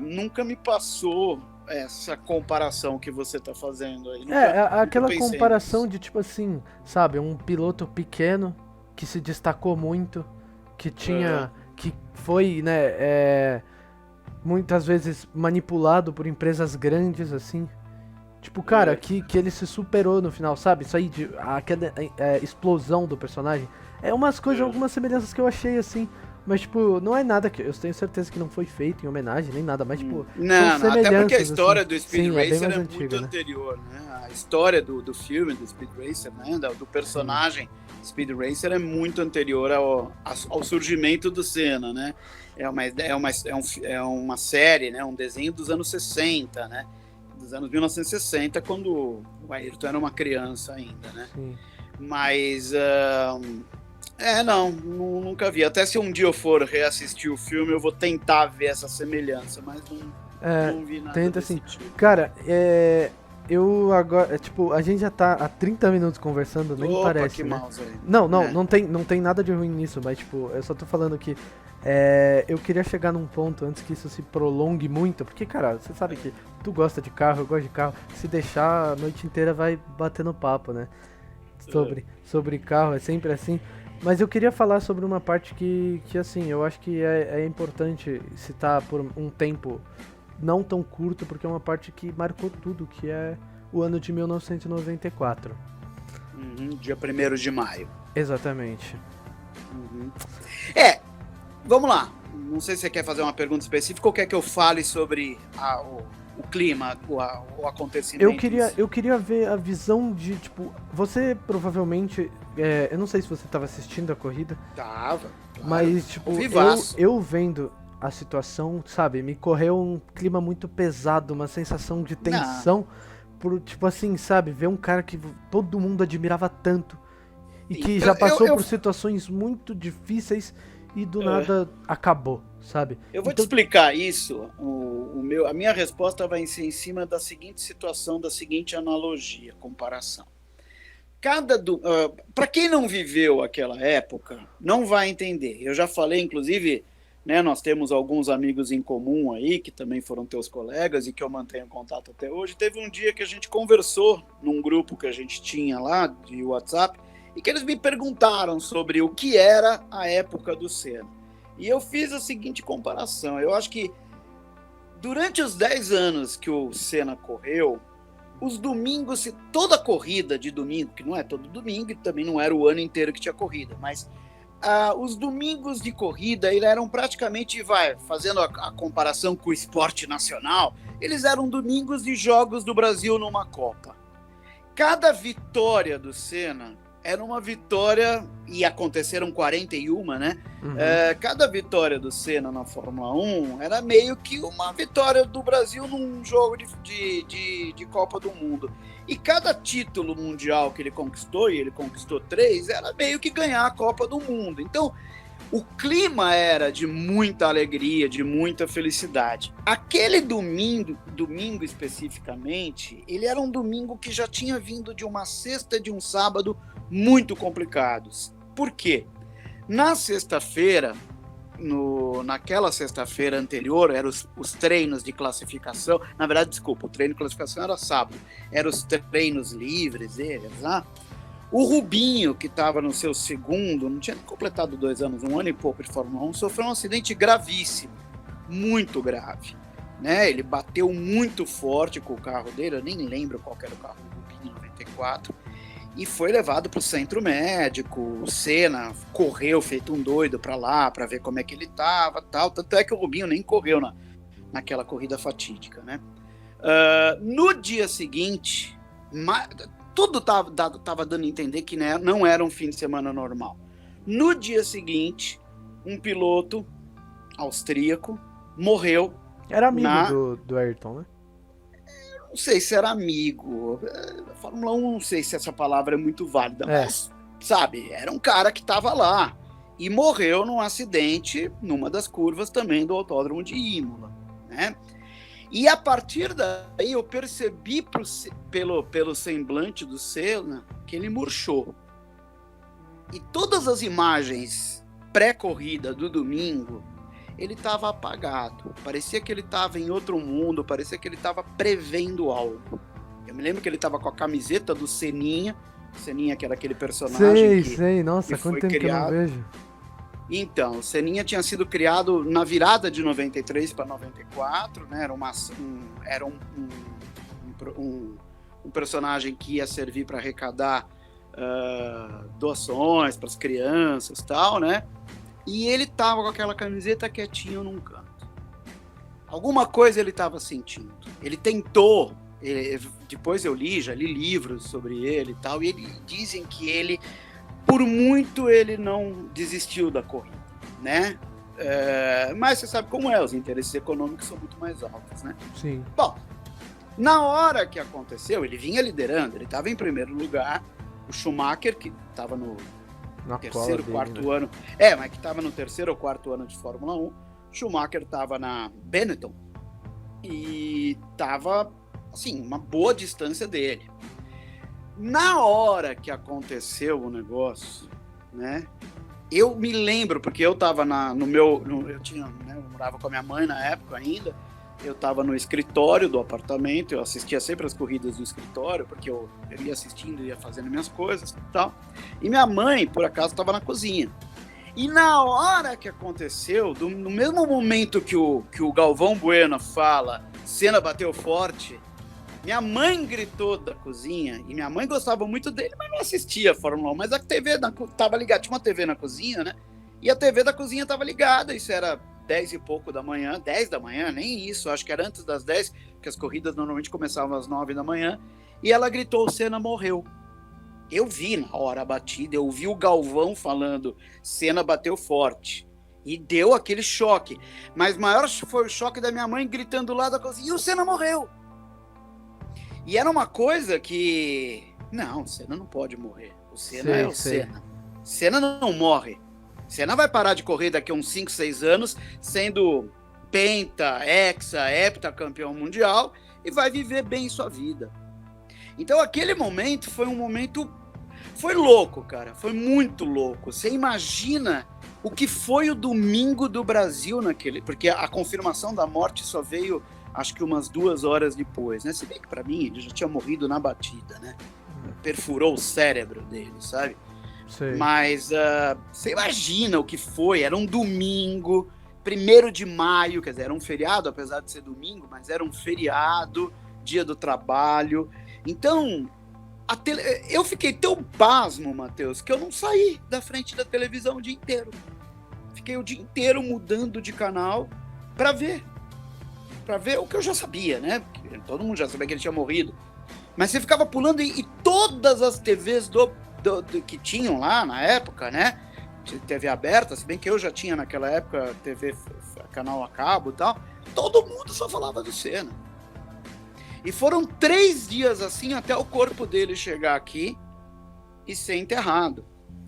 nunca me passou essa comparação que você tá fazendo aí. Aquela comparação de tipo assim, sabe, um piloto pequeno que se destacou muito, que tinha, que foi, né, muitas vezes manipulado por empresas grandes, assim. Tipo, cara, que ele se superou no final, sabe? Isso aí, aquela explosão do personagem. É umas coisas, algumas semelhanças que eu achei, assim. Mas, tipo, não é nada que... Eu tenho certeza que não foi feito em homenagem, nem nada. Mas, tipo, não, até porque a história assim. do Speed Racer é antiga, muito anterior, né? A história do filme do Speed Racer, né? Do personagem Speed Racer é muito anterior ao surgimento do Senna, né? É uma série, né? Um desenho dos anos 60, né? Dos anos 1960, quando o Ayrton era uma criança ainda, né? Sim. Mas... nunca vi. Até se um dia eu for reassistir o filme, eu vou tentar ver essa semelhança, mas não vi nada tenta desse assim. tipo. Cara, eu agora, tipo, a gente já tá há 30 minutos conversando, nem parece, que né? mouse aí. Não tem nada de ruim nisso, mas, tipo, eu só tô falando que eu queria chegar num ponto antes que isso se prolongue muito, porque, cara, você sabe que tu gosta de carro, eu gosto de carro, se deixar a noite inteira vai batendo papo, né? Sobre carro, é sempre assim. Mas eu queria falar sobre uma parte que assim, eu acho que é importante citar por um tempo não tão curto, porque é uma parte que marcou tudo, que é o ano de 1994. Dia 1º de maio. Exatamente. Vamos lá. Não sei se você quer fazer uma pergunta específica ou quer que eu fale sobre o clima, o acontecimento. Eu queria ver a visão de, tipo, você provavelmente, eu não sei se você estava assistindo a corrida. Tava, claro. Mas, tipo, eu vendo a situação, sabe, me correu um clima muito pesado, uma sensação de tensão, por, tipo assim, sabe, ver um cara que todo mundo admirava tanto e que já passou por situações muito difíceis e do nada acabou, sabe? Eu vou te explicar isso. A minha resposta vai ser em cima da seguinte situação, da seguinte analogia, comparação. Para quem não viveu aquela época, não vai entender. Eu já falei, inclusive, né, nós temos alguns amigos em comum aí, que também foram teus colegas e que eu mantenho contato até hoje. Teve um dia que a gente conversou num grupo que a gente tinha lá, de WhatsApp, e que eles me perguntaram sobre o que era a época do Senna. E eu fiz a seguinte comparação. Eu acho que durante os 10 anos que o Senna correu, os domingos, toda corrida de domingo, que não é todo domingo e também não era o ano inteiro que tinha corrida, mas os domingos de corrida eles eram praticamente, fazendo a comparação com o esporte nacional, eles eram domingos de jogos do Brasil numa Copa. Cada vitória do Senna era uma vitória, e aconteceram 41, né? Uhum. Cada vitória do Senna na Fórmula 1 era meio que uma vitória do Brasil num jogo de Copa do Mundo. E cada título mundial que ele conquistou, e ele conquistou 3, era meio que ganhar a Copa do Mundo. Então, o clima era de muita alegria, de muita felicidade. Aquele domingo especificamente, ele era um domingo que já tinha vindo de uma sexta e de um sábado muito complicados. Por quê? Na sexta-feira, naquela sexta-feira anterior, eram os treinos de classificação. Na verdade, desculpa, o treino de classificação era sábado. Eram os treinos livres, eles lá. O Rubinho, que estava no seu segundo, não tinha completado 2 anos, 1 ano e pouco de Fórmula 1, sofreu um acidente gravíssimo, muito grave. Né? Ele bateu muito forte com o carro dele, eu nem lembro qual era o carro do Rubinho, 94, e foi levado para o centro médico. O Senna correu feito um doido para lá, para ver como é que ele estava, tal. Tanto é que o Rubinho nem correu naquela corrida fatídica. Né? No dia seguinte, tudo estava dando a entender que, né, não era um fim de semana normal. No dia seguinte, um piloto austríaco morreu. Era amigo do Ayrton, né? Não sei se era amigo. A Fórmula 1, não sei se essa palavra é muito válida, mas, sabe, era um cara que estava lá e morreu num acidente numa das curvas também do Autódromo de Imola, né? E a partir daí eu percebi pelo semblante do Senna que ele murchou. E todas as imagens pré-corrida do domingo, ele estava apagado. Parecia que ele estava em outro mundo, parecia que ele estava prevendo algo. Eu me lembro que ele estava com a camiseta do Seninha, que era aquele personagem sei, nossa, que quanto foi tempo criado. Que eu não vejo. Então, o Seninha tinha sido criado na virada de 93 para 94, né? Era um personagem que ia servir para arrecadar doações para as crianças e tal, né? E ele tava com aquela camiseta quietinho num canto. Alguma coisa ele estava sentindo. Ele tentou, depois já li livros sobre ele e tal, e dizem que ele, por muito, ele não desistiu da corrida, né? Mas você sabe como é, os interesses econômicos são muito mais altos, né? Sim. Bom, na hora que aconteceu, ele vinha liderando, ele estava em primeiro lugar, o Schumacher, que estava no terceiro, quarto ano, mas que estava no terceiro ou quarto ano de Fórmula 1, Schumacher estava na Benetton e estava, assim, uma boa distância dele. Na hora que aconteceu o negócio, né, eu me lembro, porque eu estava eu morava com a minha mãe na época ainda, eu estava no escritório do apartamento, eu assistia sempre as corridas do escritório, porque eu ia assistindo, ia fazendo minhas coisas e tal. E minha mãe, por acaso, estava na cozinha. E na hora que aconteceu, no mesmo momento que o Galvão Bueno fala, Senna bateu forte, minha mãe gritou da cozinha, e minha mãe gostava muito dele, mas não assistia a Fórmula 1, mas a TV estava ligada, tinha uma TV na cozinha, né? E a TV da cozinha estava ligada, isso era 10 e pouco da manhã, 10 da manhã, nem isso, acho que era antes das 10, porque as corridas normalmente começavam às 9 da manhã, e ela gritou, o Senna morreu. Eu vi na hora a batida, eu vi o Galvão falando, Senna bateu forte, e deu aquele choque, mas maior foi o choque da minha mãe gritando lá da cozinha, e o Senna morreu. E era uma coisa que, não, o Senna não pode morrer, o Senna é o Senna. Senna não morre. Senna vai parar de correr daqui a uns 5, 6 anos, sendo penta, hexa, heptacampeão mundial, e vai viver bem sua vida. Então aquele momento foi um momento... Foi louco, cara. Foi muito louco. Você imagina o que foi o domingo do Brasil naquele... Porque a confirmação da morte só veio, acho que umas 2 horas depois, né? Se bem que pra mim ele já tinha morrido na batida, né? Perfurou o cérebro dele, sabe? Sei. Mas você imagina o que foi. Era um domingo, 1º de maio, quer dizer, era um feriado, apesar de ser domingo, mas era um feriado, dia do trabalho. Então... Eu fiquei tão pasmo, Matheus, que eu não saí da frente da televisão o dia inteiro. Fiquei o dia inteiro mudando de canal para ver o que eu já sabia, né? Porque todo mundo já sabia que ele tinha morrido. Mas você ficava pulando e todas as TVs que tinham lá na época, né? TV aberta, se bem que eu já tinha naquela época TV, canal a cabo e tal, todo mundo só falava do Senna. E foram 3 dias assim até o corpo dele chegar aqui e ser enterrado.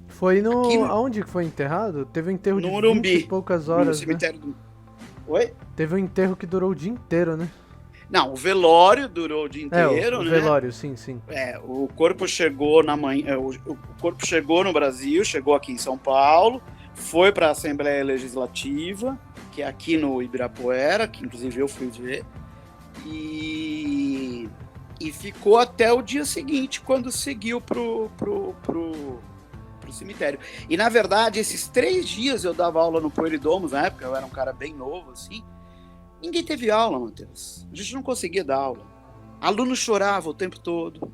Foi aonde que foi enterrado? Teve um enterro no de Morumbi, 20 e poucas horas, no cemitério né? Oi? Teve um enterro que durou o dia inteiro, né? Não, o velório durou o dia inteiro, o né? velório, sim. O corpo chegou na manhã, o corpo chegou no Brasil, chegou aqui em São Paulo, foi para a Assembleia Legislativa, que é aqui no Ibirapuera, que inclusive eu fui ver. E ficou até o dia seguinte, quando seguiu pro cemitério. E, na verdade, esses 3 dias eu dava aula no Poeridomos, na época eu era um cara bem novo, assim. Ninguém teve aula, Matheus. A gente não conseguia dar aula. Aluno chorava o tempo todo.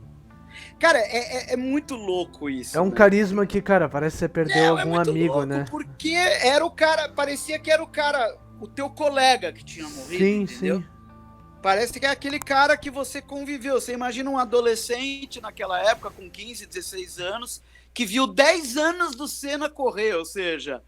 Cara, é muito louco isso. É um carisma que, cara, parece que você perdeu algum amigo, louco, né? Porque era o cara, parecia que era o cara, o teu colega que tinha morrido, entendeu? Sim. Parece que é aquele cara que você conviveu. Você imagina um adolescente naquela época, com 15, 16 anos, que viu 10 anos do Senna correr, ou seja...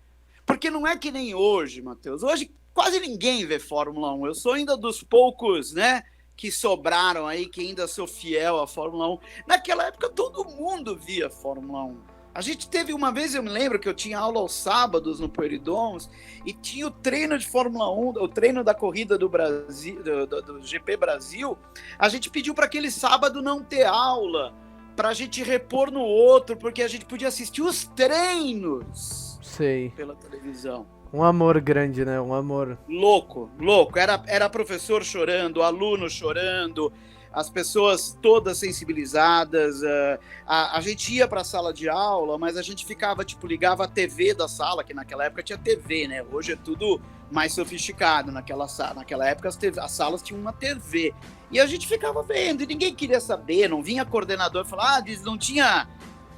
Porque não é que nem hoje, Matheus. Hoje quase ninguém vê Fórmula 1. Eu sou ainda dos poucos, né, que sobraram aí, que ainda sou fiel à Fórmula 1. Naquela época todo mundo via Fórmula 1. A gente teve uma vez, eu me lembro que eu tinha aula aos sábados no Poeridomos e tinha o treino de Fórmula 1, o treino da corrida do Brasil, do GP Brasil. A gente pediu para aquele sábado não ter aula, para a gente repor no outro, porque a gente podia assistir os treinos pela televisão. Um amor grande, né? Um amor... Louco. Era professor chorando, aluno chorando... As pessoas todas sensibilizadas, a gente ia para a sala de aula, mas a gente ficava, ligava a TV da sala, que naquela época tinha TV, né? Hoje é tudo mais sofisticado. Naquela época as salas tinham uma TV. E a gente ficava vendo, e ninguém queria saber, não vinha coordenador falar, não tinha...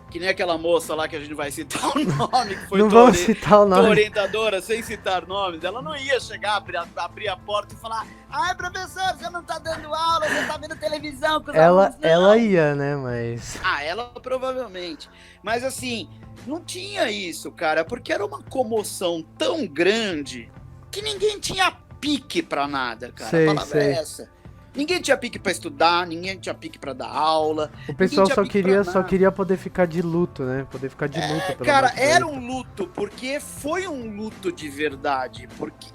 Que nem aquela moça lá que a gente vai citar o nome, que foi não vamos citar o nome. Orientadora, sem citar nomes. Ela não ia chegar, abrir a porta e falar: ai, professor, você não tá dando aula, você tá vendo televisão com os alunos, não. Ela ia, né, mas... Ela provavelmente. Mas assim, não tinha isso, cara, porque era uma comoção tão grande que ninguém tinha pique pra nada, cara. A palavra é essa. Ninguém tinha pique pra estudar, ninguém tinha pique pra dar aula. O pessoal só queria poder ficar de luto, né? Poder ficar de luto. Cara, era um luto, porque foi um luto de verdade. Porque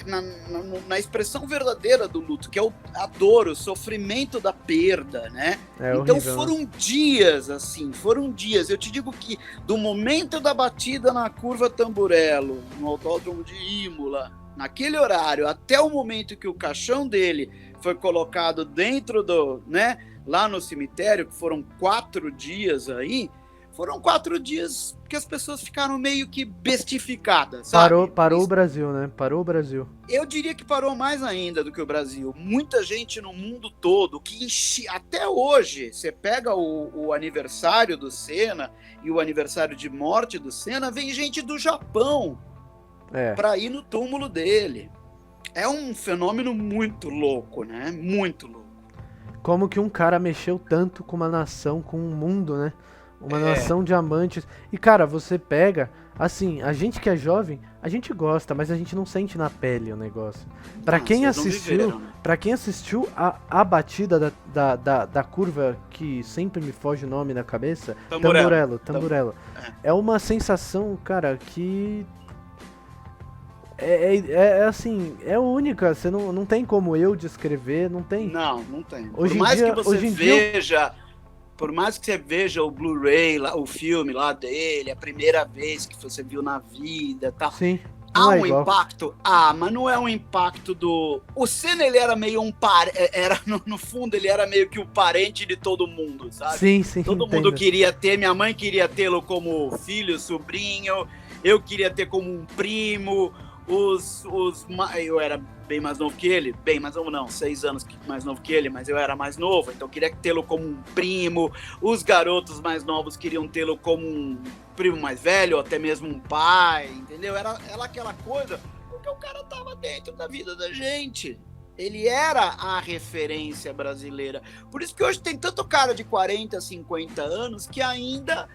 na expressão verdadeira do luto, que é a dor, o sofrimento da perda, né? Então horrível, foram dias, assim, foram dias. Eu te digo que do momento da batida na curva Tamburello, no autódromo de Imola, naquele horário, até o momento que o caixão dele foi colocado dentro lá no cemitério, que foram 4 dias aí, foram 4 dias que as pessoas ficaram meio que bestificadas, sabe? Parou o Brasil, né? Parou o Brasil. Eu diria que parou mais ainda do que o Brasil. Muita gente no mundo todo, até hoje, você pega o aniversário do Senna e o aniversário de morte do Senna, vem gente do Japão para ir no túmulo dele. É um fenômeno muito louco, né? Muito louco. Como que um cara mexeu tanto com uma nação, com um mundo, né? Uma nação de amantes. E, cara, você pega... Assim, a gente que é jovem, a gente gosta, mas a gente não sente na pele o negócio. Pra quem assistiu a batida da curva, que sempre me foge o nome na cabeça... Tamburello. É uma sensação, cara, que... É assim, é única, você não tem como eu descrever, não tem. Não tem. Hoje Por mais em dia, que você hoje em dia, veja, por mais que você veja o Blu-ray, o filme lá dele, a primeira vez que você viu na vida, tal, sim, há não é um igual. impacto, mas não é um impacto do. O Senna, ele era meio era no fundo ele era meio que o parente de todo mundo, sabe? Sim, sim, Todo mundo entendo. queria ter, minha mãe queria tê-lo como filho, sobrinho, eu queria ter como um primo, eu era bem mais novo que ele, bem mais novo não, 6 anos mais novo que ele, mas eu era mais novo, então eu queria tê-lo como um primo, os garotos mais novos queriam tê-lo como um primo mais velho, ou até mesmo um pai, entendeu? Era aquela coisa, porque o cara tava dentro da vida da gente. Ele era a referência brasileira. Por isso que hoje tem tanto cara de 40, 50 anos que ainda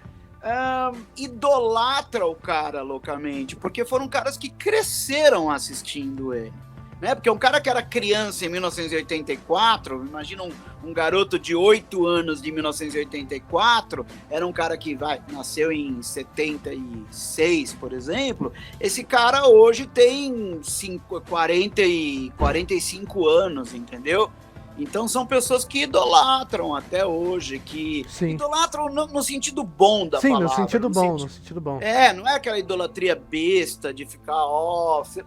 idolatra o cara loucamente, porque foram caras que cresceram assistindo ele. Né? Porque um cara que era criança em 1984, imagina um garoto de 8 anos de 1984, era um cara que nasceu em 76, por exemplo. Esse cara hoje tem 45 anos, entendeu? Então são pessoas que idolatram até hoje, que Sim. idolatram no sentido bom da Sim, palavra. no sentido bom, no sentido bom. Não é aquela idolatria besta de ficar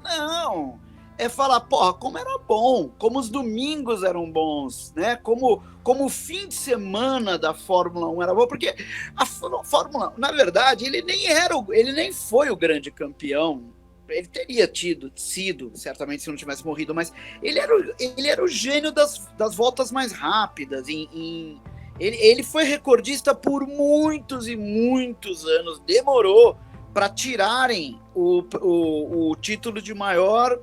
não. É falar, porra, como era bom, como os domingos eram bons, né? Como o fim de semana da Fórmula 1 era bom, porque a Fórmula 1, na verdade, ele nem foi o grande campeão. Ele teria sido, certamente, se não tivesse morrido, mas ele era o gênio das voltas mais rápidas. Ele foi recordista por muitos e muitos anos. Demorou para tirarem o título de maior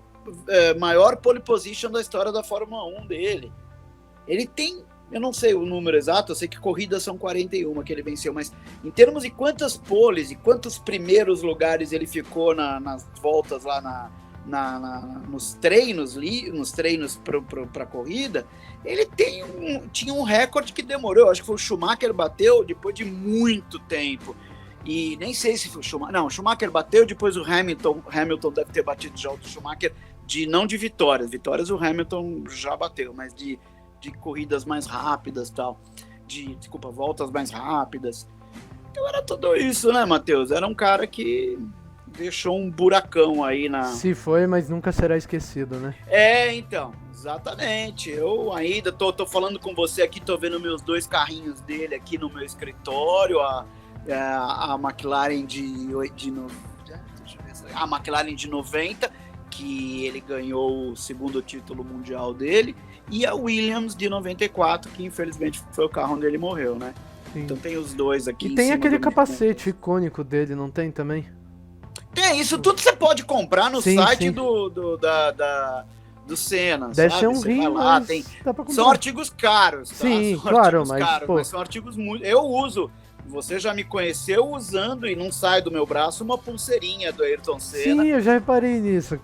pole position da história da Fórmula 1 dele. Ele tem, eu não sei o número exato, eu sei que corridas são 41 que ele venceu, mas em termos de quantas poles e quantos primeiros lugares ele ficou nas voltas lá nos treinos para corrida, ele tinha um recorde que demorou, acho que foi o Schumacher bateu depois de muito tempo. E nem sei se foi o Schumacher. Não, o Schumacher bateu, depois o Hamilton deve ter batido já o Schumacher, não de vitórias. Vitórias o Hamilton já bateu, mas de corridas mais rápidas e tal. Desculpa, voltas mais rápidas. Então era tudo isso, né, Matheus? Era um cara que deixou um buracão aí na... Se foi, mas nunca será esquecido, né? Então, exatamente. Eu ainda tô falando com você aqui, tô vendo meus 2 carrinhos dele aqui no meu escritório, a McLaren a McLaren de 90, que ele ganhou o 2º título mundial dele, e a Williams de 94, que infelizmente foi o carro onde ele morreu, né? Sim. Então tem os 2 aqui. E tem aquele capacete icônico dele, não tem também? Tem, isso tudo você pode comprar no site do Senna. Deve ser um rim, mas são artigos caros, tá? Sim, claro, mas são artigos muito... Eu uso... Você já me conheceu usando e não sai do meu braço uma pulseirinha do Ayrton Senna. Sim, eu já reparei nisso.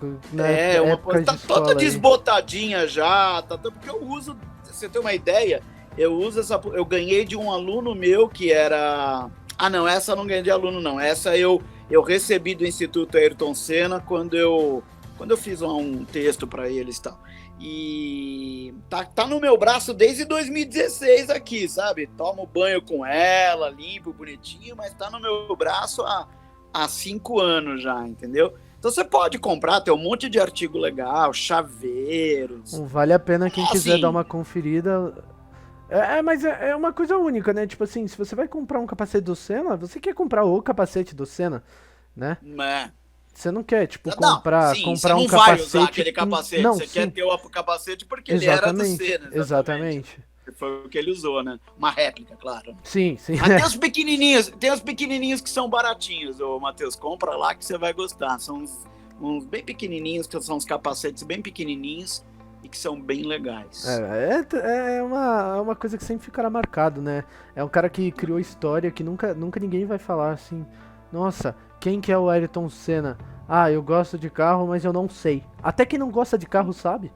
Tá toda desbotadinha já, porque eu uso, você tem uma ideia, eu ganhei de um aluno meu que era... não, essa eu não ganhei de aluno não, essa eu recebi do Instituto Ayrton Senna quando eu fiz um texto para eles e tal. E tá no meu braço desde 2016 aqui, sabe? Tomo banho com ela, limpo, bonitinho, mas tá no meu braço há 5 anos já, entendeu? Então você pode comprar, tem um monte de artigo legal, chaveiros. Vale a pena quem quiser dar uma conferida. Mas é uma coisa única, né? Tipo assim, se você vai comprar um capacete do Senna, você quer comprar o capacete do Senna, né? Você não quer, tipo, comprar um capacete... Você não vai usar aquele capacete, você quer ter o capacete porque ele era do Senna. Exatamente. Foi o que ele usou, né? Uma réplica, claro. Sim. Mas tem os pequenininhos que são baratinhos, Matheus. Compra lá que você vai gostar. São uns bem pequenininhos, que são uns capacetes bem pequenininhos e que são bem legais. É uma coisa que sempre ficará marcado, né? É um cara que criou história que nunca ninguém vai falar assim... Nossa, quem que é o Ayrton Senna? Eu gosto de carro, mas eu não sei. Até quem não gosta de carro sabe.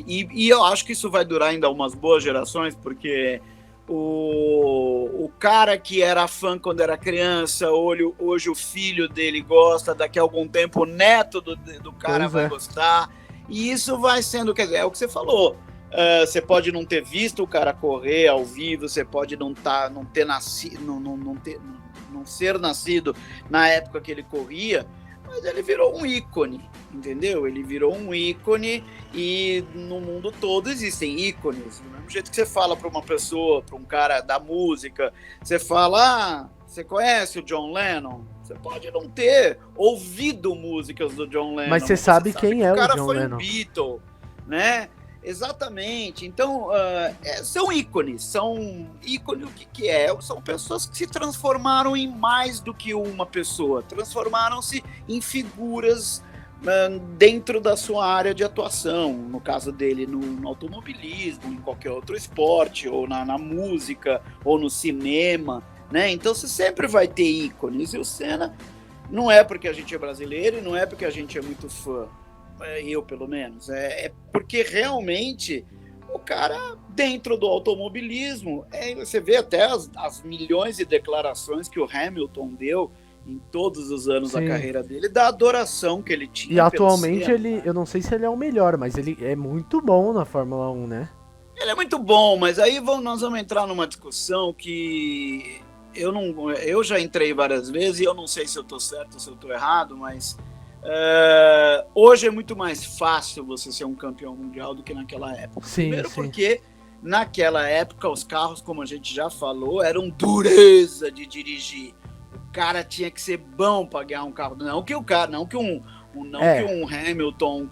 E eu acho que isso vai durar ainda umas boas gerações, porque O cara que era fã quando era criança, hoje o filho dele gosta, daqui a algum tempo o neto do cara vai gostar. E isso vai sendo, quer dizer, é o que você falou. Você pode não ter visto o cara correr ao vivo, você pode não ter nascido, não ser nascido na época que ele corria, mas ele virou um ícone, entendeu? Ele virou um ícone e no mundo todo existem ícones. Do mesmo jeito que você fala para uma pessoa, para um cara da música, você fala, você conhece o John Lennon? Você pode não ter ouvido músicas do John Lennon. Mas você sabe quem é o John Lennon. O cara foi um Beatle, né? Exatamente. Então, são ícones. O que é? São pessoas que se transformaram em mais do que uma pessoa. Transformaram-se em figuras dentro da sua área de atuação. No caso dele, no automobilismo, em qualquer outro esporte, ou na música, ou no cinema, né? Então, você sempre vai ter ícones. E o Senna não é porque a gente é brasileiro e não é porque a gente é muito fã. Eu, pelo menos, é porque realmente o cara, dentro do automobilismo, você vê até as milhões de declarações que o Hamilton deu em todos os anos da carreira dele, da adoração que ele tinha. E atualmente eu não sei se ele é o melhor, mas ele é muito bom na Fórmula 1, né? Ele é muito bom, mas aí nós vamos entrar numa discussão que eu já entrei várias vezes e eu não sei se eu tô certo ou se eu tô errado, mas hoje é muito mais fácil você ser um campeão mundial do que naquela época. Sim, primeiro sim. porque naquela época os carros, como a gente já falou, eram dureza de dirigir. O cara tinha que ser bom para ganhar um carro. Não que um Hamilton,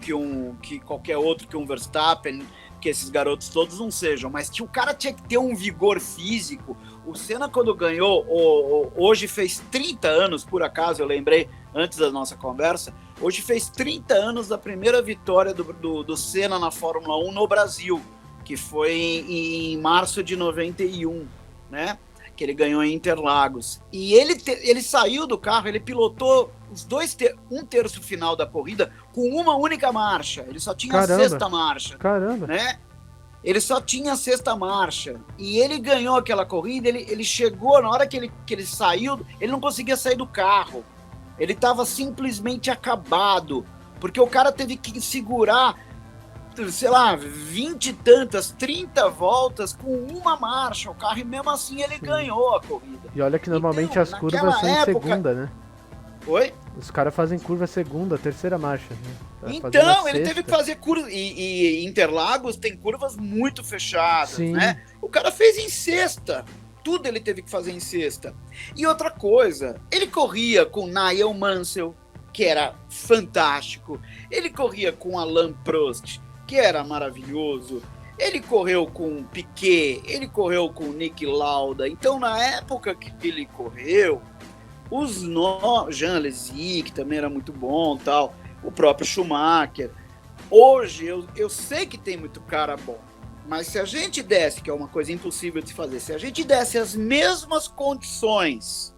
que qualquer outro, que um Verstappen, que esses garotos todos não sejam, mas o cara tinha que ter um vigor físico. O Senna, quando ganhou, hoje fez 30 anos, por acaso, eu lembrei antes da nossa conversa, hoje fez 30 anos da primeira vitória do Senna na Fórmula 1 no Brasil, que foi em março de 91, né? Que ele ganhou em Interlagos. E ele saiu do carro, ele pilotou um terço final da corrida com uma única marcha. Ele só tinha a sexta marcha. Caramba! Né? Ele só tinha a sexta marcha. E ele ganhou aquela corrida, ele chegou, na hora que ele saiu, ele não conseguia sair do carro. Ele estava simplesmente acabado. Porque o cara teve que segurar, sei lá, 20 e tantas, 30 voltas com uma marcha. O carro, e mesmo assim, ele ganhou a corrida. E olha que normalmente então, as curvas são em segunda, né? Oi? Os caras fazem curva segunda, terceira marcha. Né? Então, ele teve que fazer curva. E Interlagos tem curvas muito fechadas, Sim. Né? O cara fez em sexta. Tudo ele teve que fazer em sexta. E outra coisa, ele corria com Nigel Mansell, que era fantástico. Ele corria com Alain Prost, que era maravilhoso. Ele correu com Piquet, ele correu com Niki Lauda. Então, na época que ele correu, Jean Alesi, que também era muito bom, tal, o próprio Schumacher. Hoje, eu sei que tem muito cara bom, mas se a gente desse, que é uma coisa impossível de se fazer, se a gente desse as mesmas condições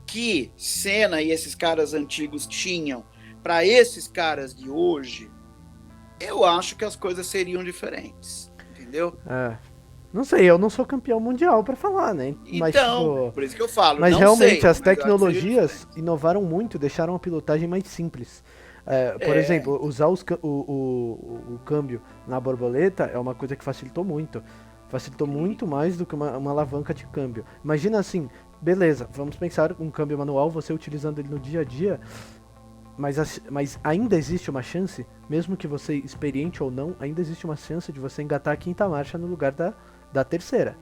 que Senna e esses caras antigos tinham para esses caras de hoje, eu acho que as coisas seriam diferentes, entendeu? Não sei, eu não sou campeão mundial pra falar, né? Mas, então, por isso que eu falo. Mas não realmente, sei, as tecnologias inovaram muito, deixaram a pilotagem mais simples. Por exemplo, usar o câmbio na borboleta é uma coisa que facilitou muito. Facilitou muito mais do que uma alavanca de câmbio. Imagina assim, beleza, vamos pensar um câmbio manual, você utilizando ele no dia a dia, mas ainda existe uma chance, mesmo que você experiente ou não, ainda existe uma chance de você engatar a quinta marcha no lugar da terceira.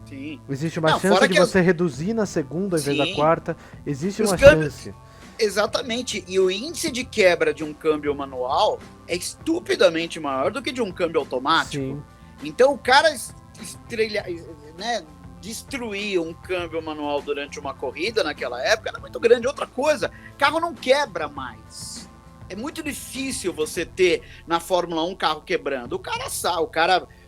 Sim. Existe uma chance de você reduzir na segunda ao invés da quarta. Existe uma chance. Exatamente. E o índice de quebra de um câmbio manual é estupidamente maior do que de um câmbio automático. Sim. Então o cara destruir um câmbio manual durante uma corrida naquela época era muito grande. Outra coisa, carro não quebra mais. É muito difícil você ter na Fórmula 1 carro quebrando. O cara sabe,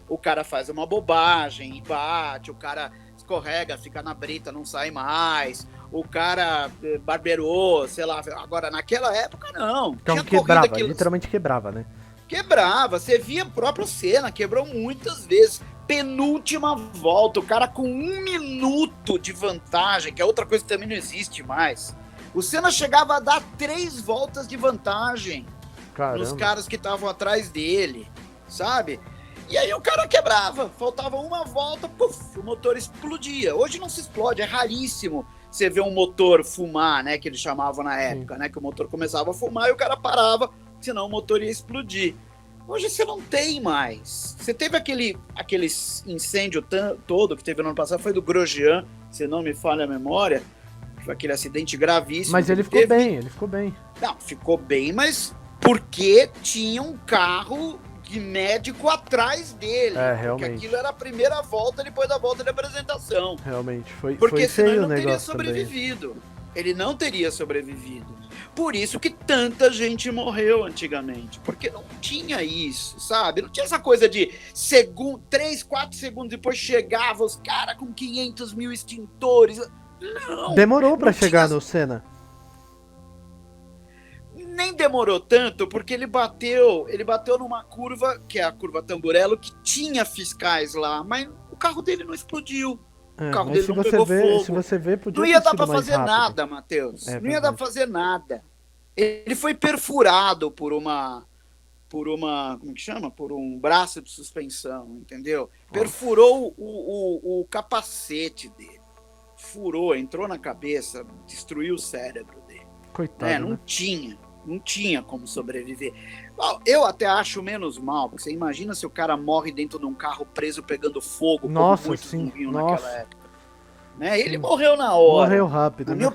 o cara faz uma bobagem e bate, o cara escorrega, fica na brita, não sai mais, o cara barbeirou, sei lá. Agora, naquela época, não. Então quebrava, literalmente quebrava, né? Quebrava. Você via o próprio Senna, quebrou muitas vezes. Penúltima volta, o cara com 1 minuto de vantagem, que é outra coisa que também não existe mais. O Senna chegava a dar 3 voltas de vantagem. Caramba. Nos caras que estavam atrás dele, sabe? E aí o cara quebrava, faltava uma volta, puf, o motor explodia. Hoje não se explode, é raríssimo você ver um motor fumar, né, que eles chamavam na época, né, que o motor começava a fumar e o cara parava, senão o motor ia explodir. Hoje você não tem mais. Você teve aquele incêndio todo que teve no ano passado, foi do Grosjean, se não me falha a memória, foi aquele acidente gravíssimo. Mas ele ficou bem, ele ficou bem. Não, ficou bem, mas porque tinha um carro de médico atrás dele. Realmente. Porque aquilo era a primeira volta depois da volta de apresentação. Realmente, foi porque senão ele não teria sobrevivido. Também. Ele não teria sobrevivido. Por isso que tanta gente morreu antigamente. Porque não tinha isso, sabe? Não tinha essa coisa de 3, 4 segundos depois chegava os caras com 500 mil extintores. Não. Demorou pra chegar no Senna. Nem demorou tanto, porque ele bateu numa curva, que é a curva Tamburello, que tinha fiscais lá, mas o carro dele não explodiu. O carro dele não pegou fogo. Se você ver, podia não ia dar pra fazer nada, Matheus. Não ia dar pra fazer nada. Ele foi perfurado por uma, como que chama? Por um braço de suspensão, entendeu? Nossa. Perfurou o capacete dele. Furou, entrou na cabeça, destruiu o cérebro dele. Coitado, Não tinha como sobreviver. Eu até acho menos mal, porque você imagina se o cara morre dentro de um carro preso pegando fogo, nossa, como muitos sim, morriam nossa. naquela época. Né? Ele morreu na hora. Morreu rápido, né?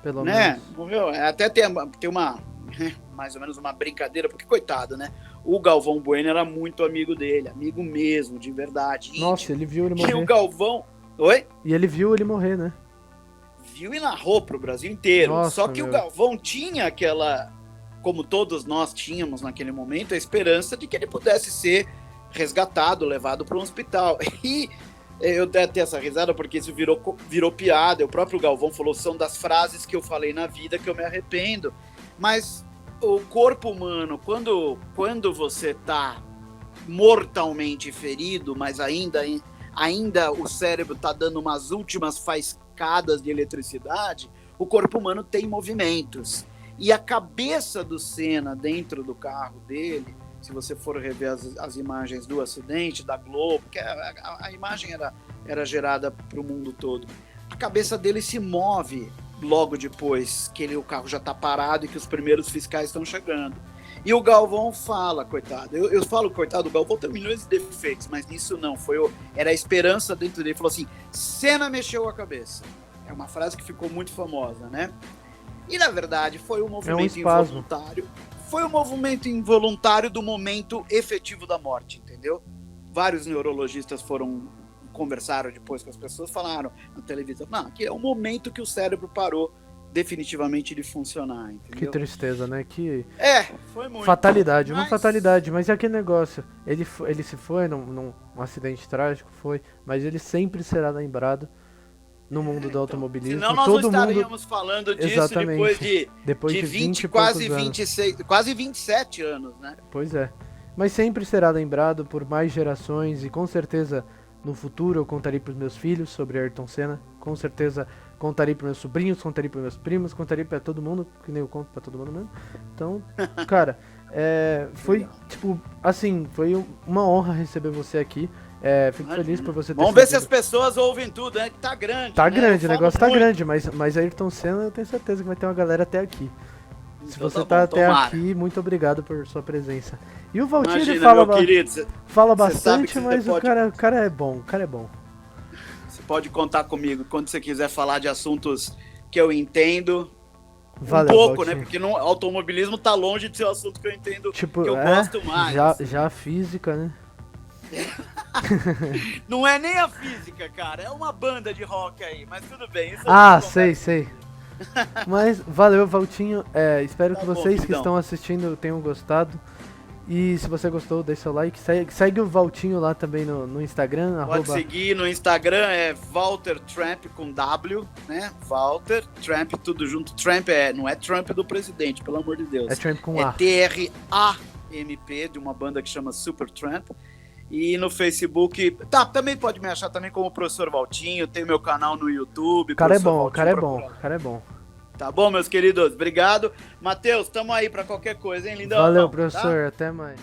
Pelo menos. Morreu. Até tem uma, mais ou menos uma brincadeira, porque coitado, né? O Galvão Bueno era muito amigo dele, amigo mesmo, de verdade. Nossa, íntimo. ele viu ele morrer. E o Galvão... Oi? E ele viu ele morrer, né? Viu e narrou pro Brasil inteiro. Nossa, só que o Galvão tinha aquela... Como todos nós tínhamos naquele momento, a esperança de que ele pudesse ser resgatado, levado para um hospital. E eu até tenho essa risada porque isso virou piada. O próprio Galvão falou, são das frases que eu falei na vida que eu me arrependo. Mas o corpo humano, quando você está mortalmente ferido, mas ainda o cérebro está dando umas últimas faiscadas de eletricidade, o corpo humano tem movimentos. E a cabeça do Senna dentro do carro dele, se você for rever as imagens do acidente, da Globo, porque a imagem era gerada para o mundo todo, a cabeça dele se move logo depois que o carro já está parado e que os primeiros fiscais estão chegando. E o Galvão fala, coitado, eu falo, coitado, o Galvão tem milhões de defeitos, mas nisso não, era a esperança dentro dele. Ele falou assim, Senna mexeu a cabeça. É uma frase que ficou muito famosa, né? E, na verdade, foi um movimento involuntário. Foi um movimento involuntário do momento efetivo da morte, entendeu? Vários neurologistas conversaram depois com as pessoas, falaram na televisão, não, que é o momento que o cérebro parou definitivamente de funcionar, entendeu? Que tristeza, né? Foi muito. Fatalidade, uma fatalidade, mas é aquele negócio, ele se foi num acidente trágico, mas ele sempre será lembrado no mundo do automobilismo. Senão nós não estaríamos falando disso. Exatamente. Depois de 20 quase 26, quase 27 anos, né? Pois é. Mas sempre será lembrado por mais gerações e com certeza no futuro eu contarei para os meus filhos sobre Ayrton Senna. Com certeza contarei para meus sobrinhos, contarei para meus primos, contarei para todo mundo, que nem eu conto para todo mundo mesmo. Então, cara, foi tipo, assim, foi uma honra receber você aqui. Fico feliz por você ter Vamos ver se as pessoas ouvem tudo, né? Que tá grande. Tá, né? Grande, o negócio tá muito. Grande, mas Ayrton Senna eu tenho certeza que vai ter uma galera até aqui. Se você tá até aqui, muito obrigado por sua presença. E o Valtinho, ele fala bastante, mas o cara é bom, Você pode contar comigo quando você quiser falar de assuntos que eu entendo. Valeu, pouco, Valtinho. né? Porque automobilismo tá longe de ser o assunto que eu entendo, tipo, que eu gosto mais. Já a física, né? Não é nem a física, cara. É uma banda de rock aí, mas tudo bem. Sei. Mas valeu, Valtinho. Espero que vocês que estão assistindo tenham gostado. E se você gostou, deixa seu like. Segue o Valtinho lá também no Instagram. Pode seguir no Instagram, é Walter Tramp com W, né? Walter Tramp, tudo junto. Tramp não é Trump do presidente, pelo amor de Deus. É Tramp com A. É Tramp. MP, de uma banda que chama Supertramp. E no Facebook, também pode me achar também como Professor Valtinho, tem meu canal no YouTube. O cara é bom, Valtinho, o cara é bom, o cara é bom. Tá bom, meus queridos? Obrigado. Matheus, tamo aí pra qualquer coisa, hein, lindão? Valeu, professor, até mais.